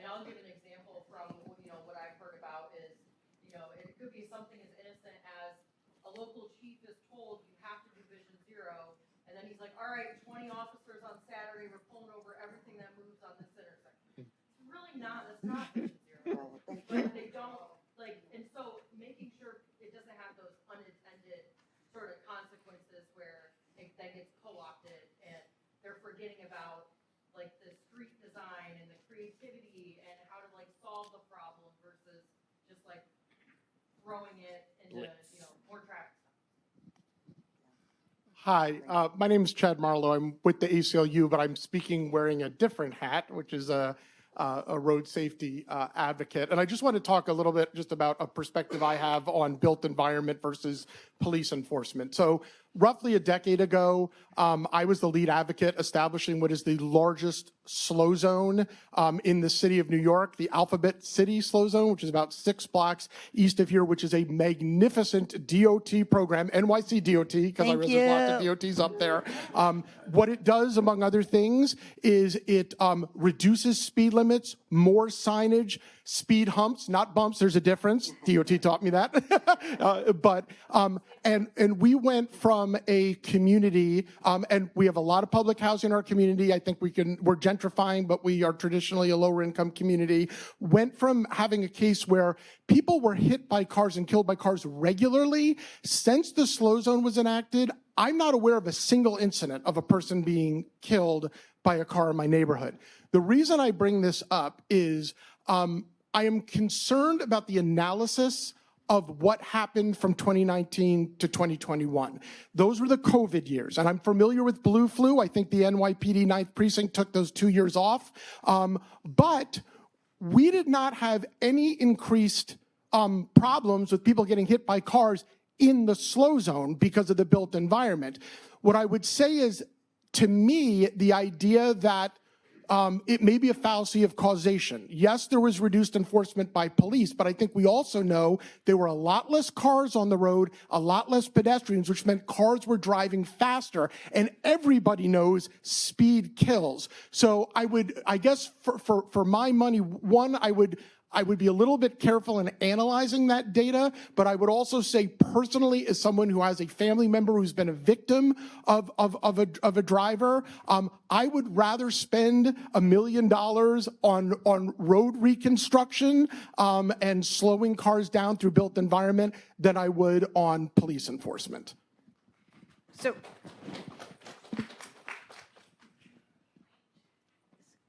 And I'll give an example from, you know, what I've heard about is, you know, it could be something as innocent as a local chief is told you have to do Vision Zero, and then he's like, all right, 20 officers on Saturday, we're pulling over everything that moves on this intersection. It's really not, that's not Vision Zero. But they don't, like, and so making sure it doesn't have those unintended sort of consequences where it then gets co-opted and they're forgetting about like the street design and the creativity and how to like solve the problem versus just like blitz. more traffic. Hi, my name is Chad Marlowe. I'm with the ACLU, but I'm speaking wearing a different hat, which is a road safety advocate. And I just want to talk a little bit just about a perspective I have on built environment versus police enforcement. So roughly a decade ago, I was the lead advocate establishing what is the largest slow zone in the city of New York, the Alphabet City Slow Zone, which is about 6 blocks east of here, which is a magnificent DOT program, NYC DOT, because I realize there's lots of DOTs up there. What it does, among other things, is it reduces speed limits, more signage, speed humps, not bumps. There's a difference. DOT taught me that. And we went from a community, and we have a lot of public housing in our community. I think we're gentrifying, but we are traditionally a lower income community. Went from having a case where people were hit by cars and killed by cars regularly. Since the slow zone was enacted, I'm not aware of a single incident of a person being killed by a car in my neighborhood. The reason I bring this up is I am concerned about the analysis of what happened from 2019 to 2021. Those were the COVID years, and I'm familiar with blue flu. I think the NYPD 9th Precinct took those 2 years off. But we did not have any increased problems with people getting hit by cars in the slow zone because of the built environment. What I would say is, to me, the idea that it may be a fallacy of causation. Yes, there was reduced enforcement by police, but I think we also know there were a lot less cars on the road, a lot less pedestrians, which meant cars were driving faster, and everybody knows speed kills. So I guess for my money, one, I would be a little bit careful in analyzing that data, but I would also say personally, as someone who has a family member who's been a victim of a driver, I would rather spend $1 million on road reconstruction and slowing cars down through built environment than I would on police enforcement. So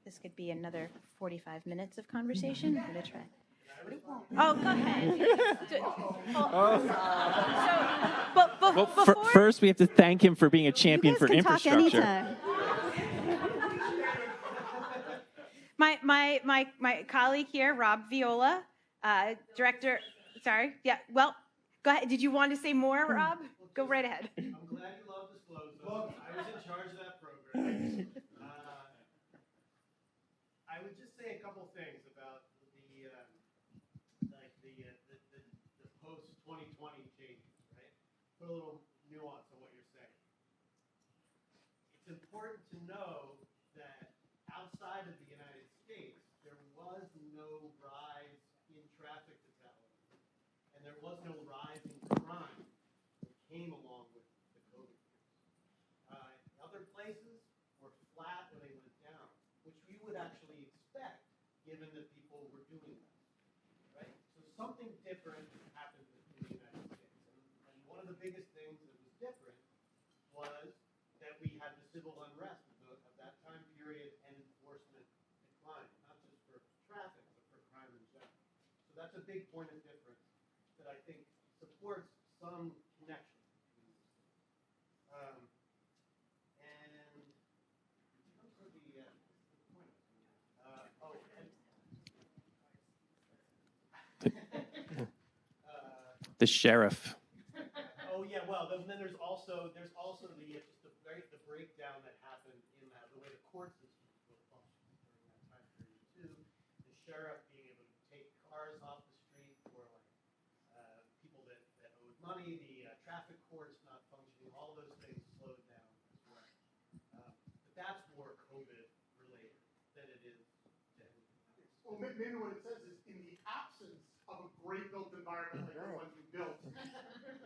this could be another 45 minutes of conversation. I'm gonna try. Oh, go ahead. First, we have to thank him for being a champion for infrastructure. My colleague here, Rob Viola, director. Sorry. Yeah. Well, go ahead. Did you want to say more, Rob? Go right ahead. I'm glad you love this slow zone. I was in charge of that program. I would just say a couple things about the post 2020 changes, right? Put a little nuance on what you're saying. It's important to know that outside of the United States, there was no rise in traffic fatalities, and there was no rise in crime that came along with the COVID years. Other places were flat or they went down, which we would actually expect given that people were doing that, right? So something different happened in the United States. And one of the biggest things that was different was that we had the civil unrest of that time period and enforcement decline, not just for traffic, but for crime in general. So that's a big point of difference that I think supports some connection between these things. The sheriff. Oh yeah, well then there's also the breakdown that happened in the way the court system was functioning during that time period too. The sheriff being able to take cars off the street for people that owed money. The traffic courts not functioning. All those things slowed down as well. But that's more COVID related than it is to anything else. Well, maybe what it says is in the absence of a great built environment like the one you built,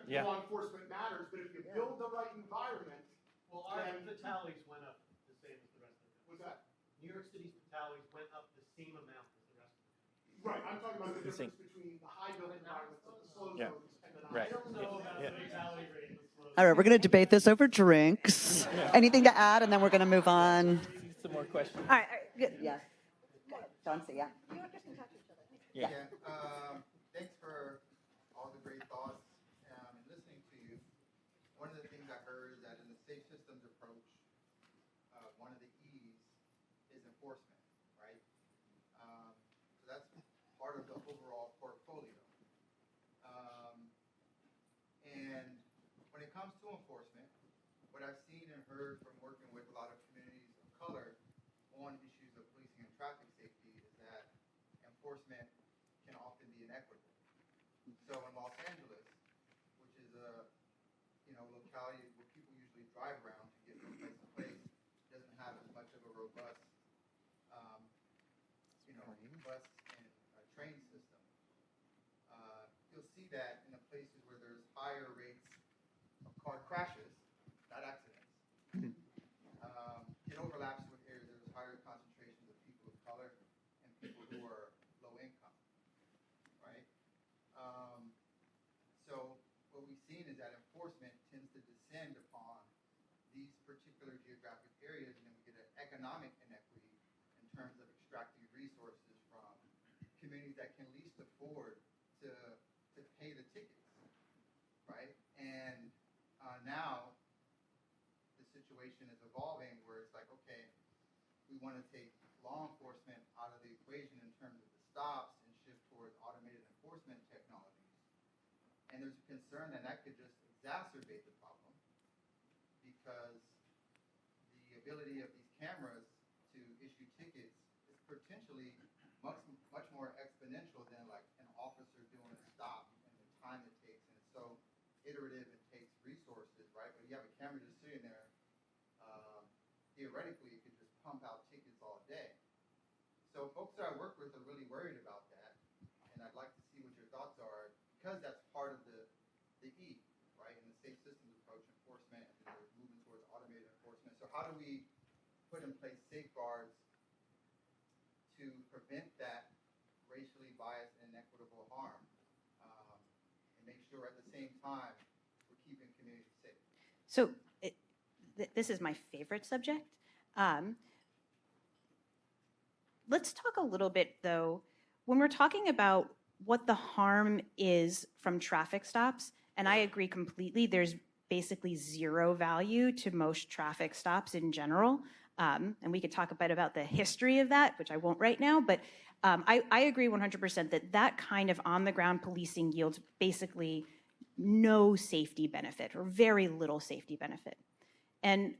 law enforcement matters, but if you build the right environment, well, our fatalities went up the same as the rest of the country. What's that? New York City's fatalities went up the same amount as the rest of the country. Right, I'm talking about the difference between the high built environments like the slow Yeah. zones and the Right. I don't know about the fatality rate in the slow All right, we're going to debate this over drinks. Anything to add, and then we're going to move on. Some more questions. All right. Good. Yes. John, say yeah. Thanks for all the great thoughts. one of the things I heard is that in the safe systems approach, one of the E's is enforcement, right? So that's part of the overall portfolio. And when it comes to enforcement, what I've seen and heard from working with a lot of communities of color on issues of policing and traffic safety is that enforcement can often be inequitable. So in Los Angeles, which is a locality where people usually drive around to get from place to place, doesn't have as much of a robust bus and train system. You'll see that in the places where there's higher rates of car crashes, not accidents. It overlaps with areas there's higher concentrations of people of color and people who are low income, right? So what we've seen is that enforcement tends to descend upon these particular geographic areas, and then we get an economic inequity in terms of extracting resources from communities that can least afford to pay the tickets, right? And now the situation is evolving where it's like, okay, we want to take law enforcement out of the equation in terms of the stops and shift towards automated enforcement technologies. And there's a concern that that could just exacerbate the problem because the ability of these cameras to issue tickets is potentially much more exponential than like an officer doing a stop and the time it takes. And it's so iterative, it takes resources, right? But you have a camera just sitting there, theoretically, it could just pump out tickets all day. So folks that I work with are really worried about that, and I'd like to see what your thoughts are, because that's part of the E, right, in the safe systems approach, enforcement, and we're moving towards automated enforcement. So how do we put in place safeguards to prevent that racially biased and inequitable harm, and make sure at the same time we're keeping communities safe? So this is my favorite subject. Let's talk a little bit, though, when we're talking about what the harm is from traffic stops, and I agree completely, there's basically zero value to most traffic stops in general. And we could talk a bit about the history of that, which I won't right now, but I agree 100% that that kind of on-the-ground policing yields basically no safety benefit or very little safety benefit. And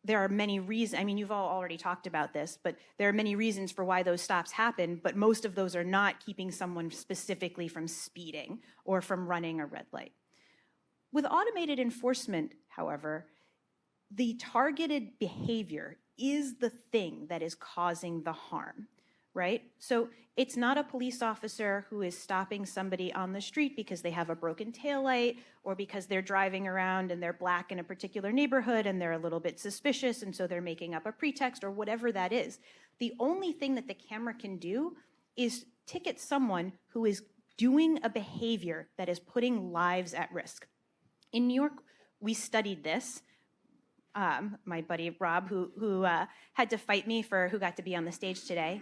there are many reasons, I mean, you've all already talked about this, but there are many reasons for why those stops happen, but most of those are not keeping someone specifically from speeding or from running a red light. With automated enforcement, however, the targeted behavior is the thing that is causing the harm, right? So it's not a police officer who is stopping somebody on the street because they have a broken taillight or because they're driving around and they're black in a particular neighborhood and they're a little bit suspicious and so they're making up a pretext or whatever that is. The only thing that the camera can do is ticket someone who is doing a behavior that is putting lives at risk. In New York, we studied this. My buddy Rob, who had to fight me for who got to be on the stage today,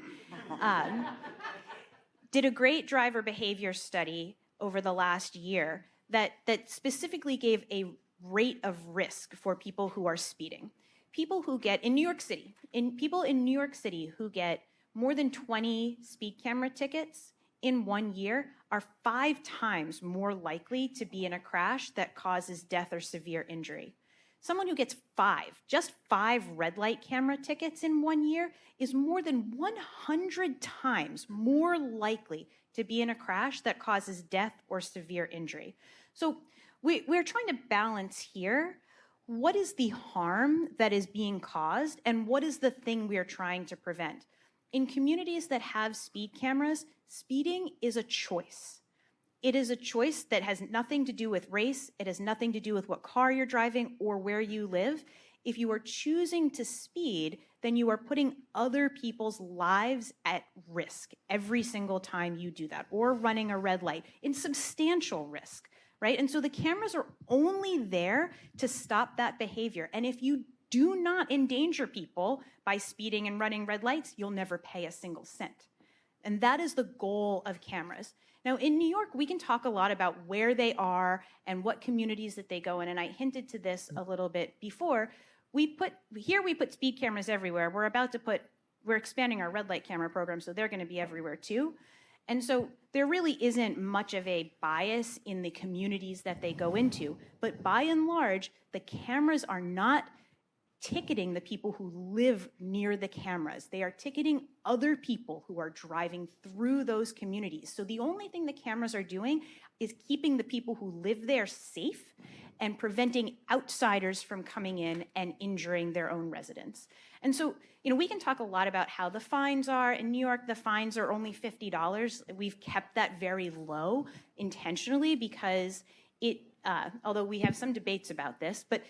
did a great driver behavior study over the last year that specifically gave a rate of risk for people who are speeding. People who get, in New York City, people in New York City who get more than 20 speed camera tickets in 1 year are 5 times more likely to be in a crash that causes death or severe injury. Someone who gets just five red light camera tickets in 1 year is more than 100 times more likely to be in a crash that causes death or severe injury. So we're trying to balance here what is the harm that is being caused and what is the thing we are trying to prevent. In communities that have speed cameras, speeding is a choice. It is a choice that has nothing to do with race. It has nothing to do with what car you're driving or where you live. If you are choosing to speed, then you are putting other people's lives at risk every single time you do that, or running a red light in substantial risk, right? And so the cameras are only there to stop that behavior. And if you do not endanger people by speeding and running red lights, you'll never pay a single cent. And that is the goal of cameras. Now, in New York, we can talk a lot about where they are and what communities that they go in, and I hinted to this a little bit before. We put speed cameras everywhere. We're expanding our red light camera program, so they're going to be everywhere too. And so there really isn't much of a bias in the communities that they go into, but by and large, the cameras are not ticketing the people who live near the cameras. They are ticketing other people who are driving through those communities. So the only thing the cameras are doing is keeping the people who live there safe and preventing outsiders from coming in and injuring their own residents. And so, we can talk a lot about how the fines are. In New York, the fines are only $50. We've kept that very low intentionally because although we have some debates about this, but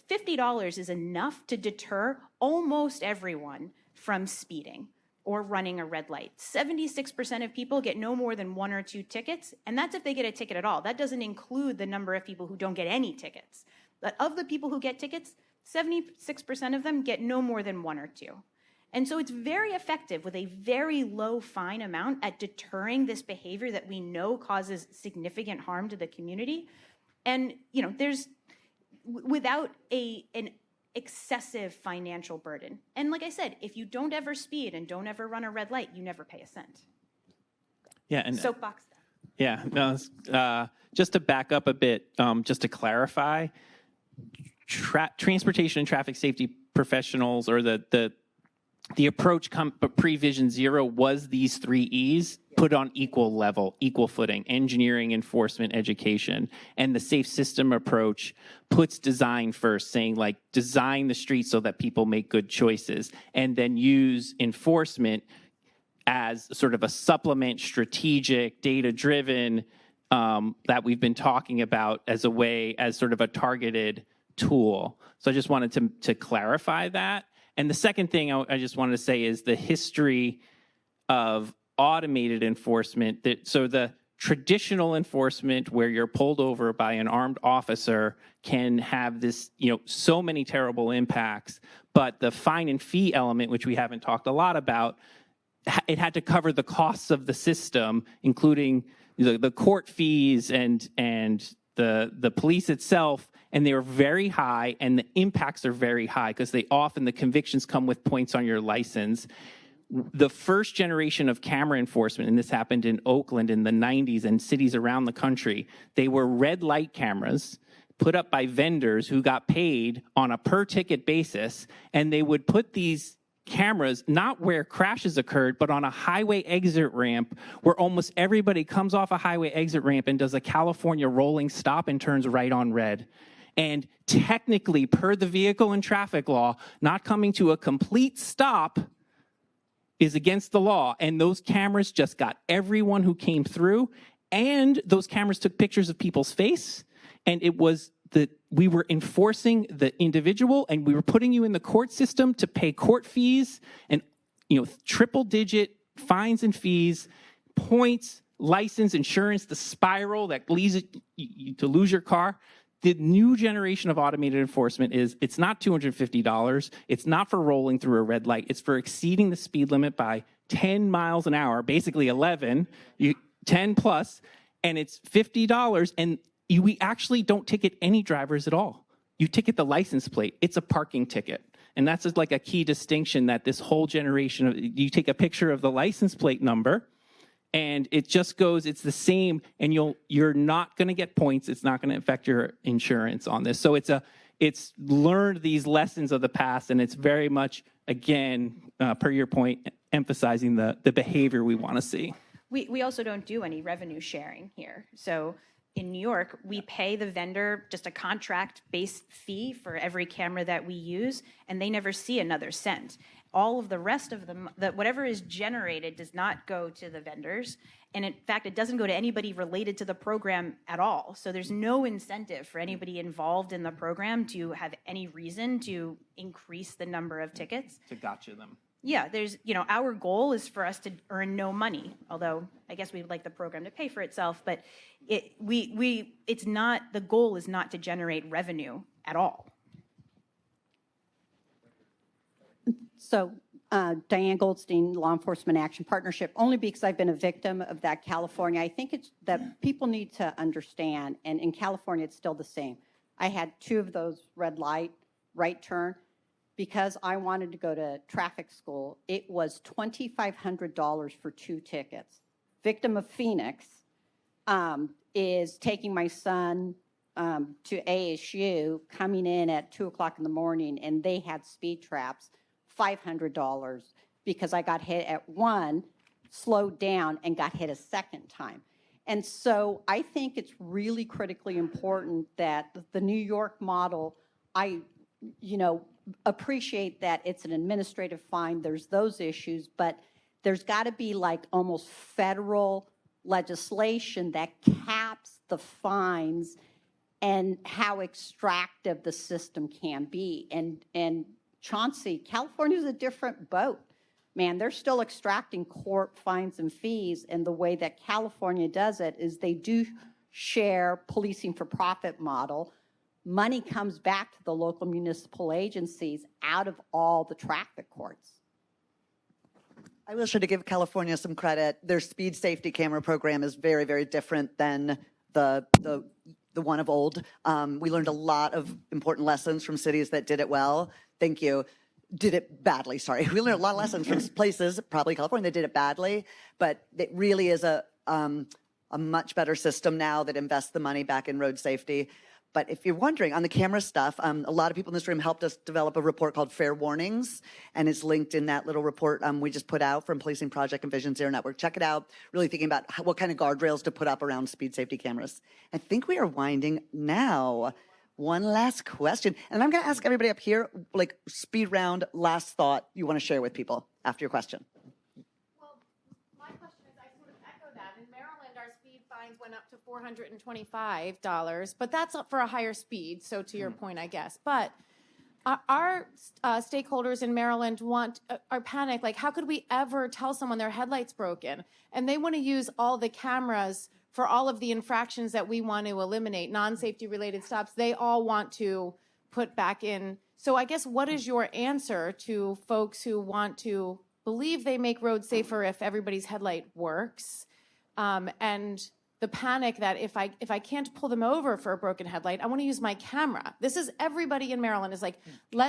$50 is enough to deter almost everyone from speeding or running a red light. 76% of people get no more than 1 or 2 tickets, and that's if they get a ticket at all. That doesn't include the number of people who don't get any tickets. But of the people who get tickets, 76% of them get no more than 1 or 2. And so it's very effective with a very low fine amount at deterring this behavior that we know causes significant harm to the community. And, there's without an excessive financial burden. And like I said, if you don't ever speed and don't ever run a red light, you never pay a cent. Yeah, and Soapbox. yeah, no, just to back up a bit, just to clarify, transportation and traffic safety professionals, or the approach pre-Vision Zero was these 3 E's put on equal level, equal footing: engineering, enforcement, education. And the safe system approach puts design first, saying like, design the street so that people make good choices, and then use enforcement as sort of a supplement, strategic, data-driven, that we've been talking about as sort of a targeted tool. So I just wanted to clarify that. And the second thing I just wanted to say is the history of automated enforcement. So the traditional enforcement, where you're pulled over by an armed officer, can have this, so many terrible impacts. But the fine and fee element, which we haven't talked a lot about, it had to cover the costs of the system, including the court fees and the police itself, and they were very high, and the impacts are very high because the convictions come with points on your license. The first generation of camera enforcement, and this happened in Oakland in the 90s and cities around the country, they were red light cameras put up by vendors who got paid on a per ticket basis, and they would put these cameras not where crashes occurred, but on a highway exit ramp where almost everybody comes off a highway exit ramp and does a California rolling stop and turns right on red. And technically, per the vehicle and traffic law, not coming to a complete stop is against the law. And those cameras just got everyone who came through, and those cameras took pictures of people's face, and it was we were enforcing the individual, and we were putting you in the court system to pay court fees and, triple digit fines and fees, points, license, insurance, the spiral that leads you to lose your car. The new generation of automated enforcement it's not $250. It's not for rolling through a red light. It's for exceeding the speed limit by 10 miles an hour, basically 11, 10 plus, and it's $50. And we actually don't ticket any drivers at all. You ticket the license plate. It's a parking ticket. And that's like a key distinction, that this whole generation you take a picture of the license plate number, and it just goes, it's the same, and you're not going to get points. It's not going to affect your insurance on this. So it's learned these lessons of the past, and it's very much, again, per your point, emphasizing the behavior we want to see. We also don't do any revenue sharing here. So in New York, we pay the vendor just a contract-based fee for every camera that we use, and they never see another cent. All of the rest of them, whatever is generated, does not go to the vendors. And in fact, it doesn't go to anybody related to the program at all. So there's no incentive for anybody involved in the program to have any reason to increase the number of tickets. To gotcha them. Yeah, our goal is for us to earn no money, although I guess we'd like the program to pay for itself, but it's not, the goal is not to generate revenue at all. So Diane Goldstein, Law Enforcement Action Partnership, only because I've been a victim of that California. I think it's that people need to understand, and in California, it's still the same. I had 2 of those red light, right turn, because I wanted to go to traffic school. It was $2,500 for 2 tickets. Victim of Phoenix is taking my son to ASU, coming in at 2 o'clock in the morning, and they had speed traps. $500 because I got hit at 1, slowed down, and got hit a second time. And so I think it's really critically important that the New York model, I, appreciate that it's an administrative fine, there's those issues, but there's got to be like almost federal legislation that caps the fines and how extractive the system can be. And Chauncey, California's a different boat. Man, they're still extracting court fines and fees, and the way that California does it is they do share policing for profit model. Money comes back to the local municipal agencies out of all the traffic courts. I will sure to give California some credit. Their speed safety camera program is very, very different than the one of old. We learned a lot of important lessons from cities that did it well. Thank you. Did it badly, sorry. We learned a lot of lessons from places, probably California, that did it badly, but it really is a much better system now that invests the money back in road safety. But if you're wondering, on the camera stuff, a lot of people in this room helped us develop a report called Fair Warnings, and it's linked in that little report we just put out from Policing Project and Vision Zero Network. Check it out, really thinking about what kind of guardrails to put up around speed safety cameras. I think we are winding now. One last question, and I'm gonna ask everybody up here, like speed round, last thought you wanna share with people after your question. Well, my question is, I sort of echo that. In Maryland, our speed fines went up to $425, but that's up for a higher speed, so to your point, I guess. But our stakeholders in Maryland are panicked, like how could we ever tell someone their headlight's broken? And they wanna use all the cameras for all of the infractions that we want to eliminate, non-safety related stops, they all want to put back in. So I guess what is your answer to folks who want to believe they make roads safer if everybody's headlight works? And the panic that if I can't pull them over for a broken headlight, I want to use my camera. This is everybody in Maryland is like,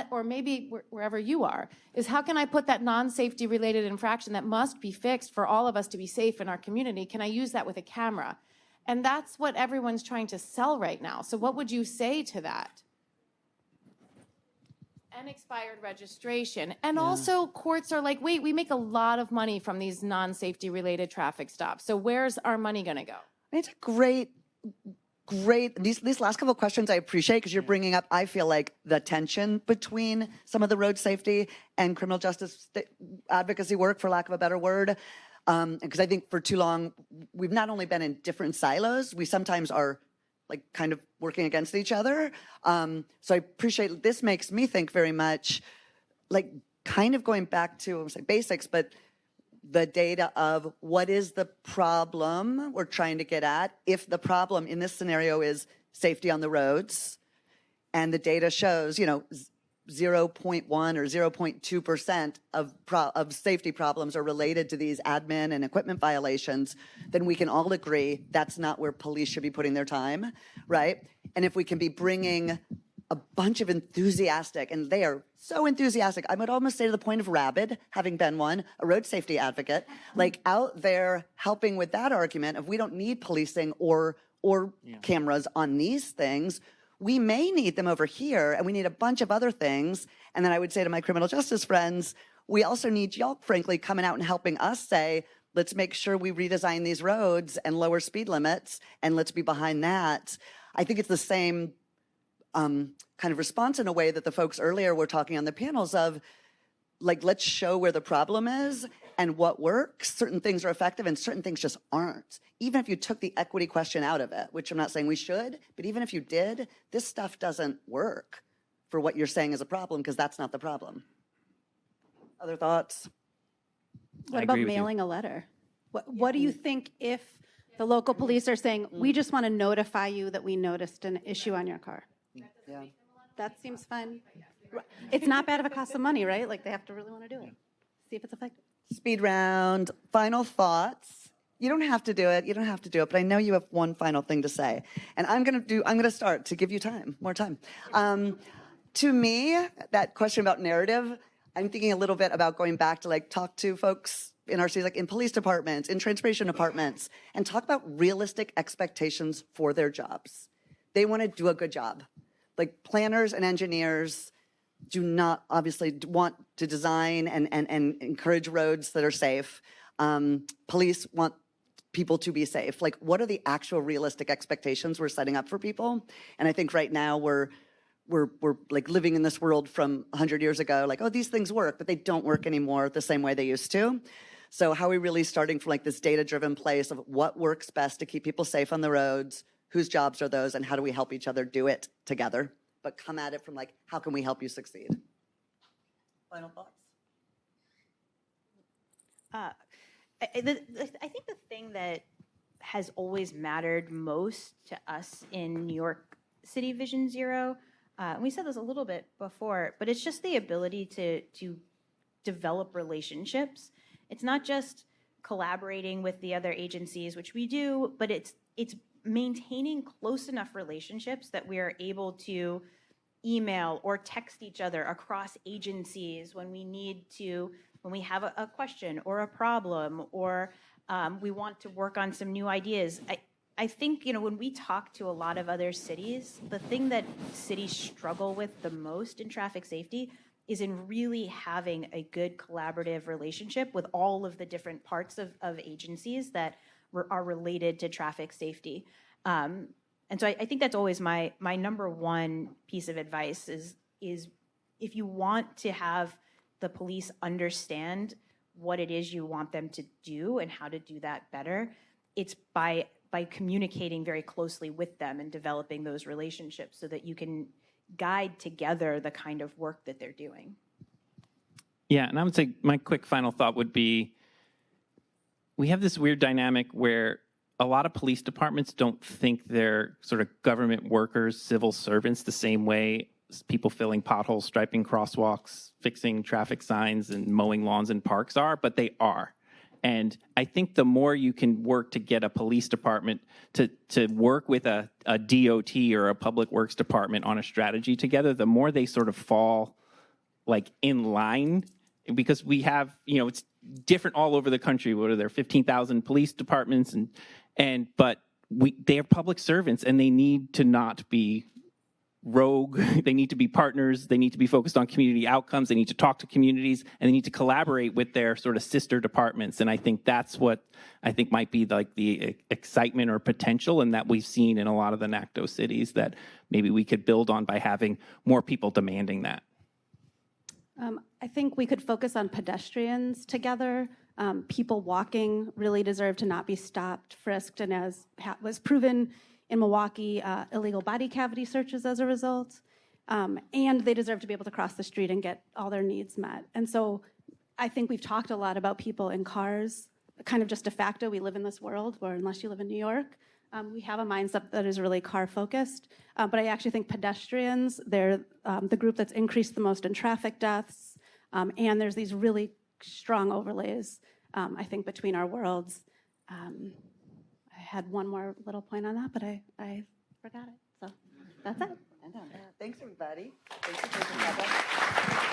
or maybe wherever you are, is how can I put that non-safety related infraction that must be fixed for all of us to be safe in our community? Can I use that with a camera? And that's what everyone's trying to sell right now. So what would you say to that? And expired registration. And also courts are like, wait, we make a lot of money from these non-safety related traffic stops. So where's our money going to go? It's a great, these last couple of questions I appreciate because you're bringing up, I feel like, the tension between some of the road safety and criminal justice advocacy work, for lack of a better word. Because I think for too long, we've not only been in different silos, we sometimes are like kind of working against each other. So I appreciate, this makes me think very much like kind of going back to, I won't say basics, but the data of what is the problem we're trying to get at. If the problem in this scenario is safety on the roads, and the data shows, 0.1 or 0.2% of safety problems are related to these admin and equipment violations, then we can all agree that's not where police should be putting their time, right? And if we can be bringing a bunch of enthusiastic, and they are so enthusiastic, I would almost say to the point of rabid, having been one, a road safety advocate, like out there helping with that argument of we don't need policing or cameras on these things. We may need them over here, and we need a bunch of other things. And then I would say to my criminal justice friends, we also need y'all, frankly, coming out and helping us say, let's make sure we redesign these roads and lower speed limits, and let's be behind that. I think it's the same kind of response in a way that the folks earlier were talking on the panels of, like, let's show where the problem is and what works. Certain things are effective and certain things just aren't. Even if you took the equity question out of it, which I'm not saying we should, but even if you did, this stuff doesn't work for what you're saying is a problem, because that's not the problem. Other thoughts? What about mailing a letter? What do you think if the local police are saying, we just want to notify you that we noticed an issue on your car? That seems fine. It's not bad if it costs them money, right? Like they have to really want to do it. see if it's effective. Speed round, final thoughts. You don't have to do it. You don't have to do it, but I know you have one final thing to say. And I'm going to start to give you time, more time. To me, that question about narrative, I'm thinking a little bit about going back to like talk to folks in our cities, like in police departments, in transportation departments, and talk about realistic expectations for their jobs. They want to do a good job. Like planners and engineers do not obviously want to design and encourage roads that are safe. Police want people to be safe. Like, what are the actual realistic expectations we're setting up for people? And I think right now we're like living in this world from 100 years ago, like, oh, these things work, but they don't work anymore the same way they used to. So how are we really starting from like this data-driven place of what works best to keep people safe on the roads, whose jobs are those, and how do we help each other do it together? But come at it from like, how can we help you succeed? Final thoughts? I think the thing that has always mattered most to us in New York City Vision Zero, we said this a little bit before, but it's just the ability to develop relationships. It's not just collaborating with the other agencies, which we do, but it's maintaining close enough relationships that we are able to email or text each other across agencies when we have a question or a problem, or we want to work on some new ideas. I think, when we talk to a lot of other cities, the thing that cities struggle with the most in traffic safety is in really having a good collaborative relationship with all of the different parts of agencies that are related to traffic safety. And so I think that's always my number one piece of advice is if you want to have the police understand what it is you want them to do and how to do that better, it's by communicating very closely with them and developing those relationships so that you can guide together the kind of work that they're doing. Yeah, and I would say my quick final thought would be, we have this weird dynamic where a lot of police departments don't think they're sort of government workers, civil servants, the same way people filling potholes, striping crosswalks, fixing traffic signs, and mowing lawns in parks are, but they are. And I think the more you can work to get a police department to work with a DOT or a public works department on a strategy together, the more they sort of fall like in line, because we have, it's different all over the country. What are there, 15,000 police departments, but they are public servants, and they need to not be rogue. They need to be partners. They need to be focused on community outcomes. They need to talk to communities, and they need to collaborate with their sort of sister departments. And I think that's what I think might be like the excitement or potential, and that we've seen in a lot of the NACTO cities that maybe we could build on by having more people demanding that. I think we could focus on pedestrians together. People walking really deserve to not be stopped, frisked, and as was proven in Milwaukee, illegal body cavity searches as a result. And they deserve to be able to cross the street and get all their needs met. And so I think we've talked a lot about people in cars, kind of just de facto. We live in this world where, unless you live in New York, we have a mindset that is really car-focused. But I actually think pedestrians, they're the group that's increased the most in traffic deaths. And there's these really strong overlays, I think, between our worlds. I had one more little point on that, but I forgot it. So that's it. Thanks, everybody. Thanks for taking that.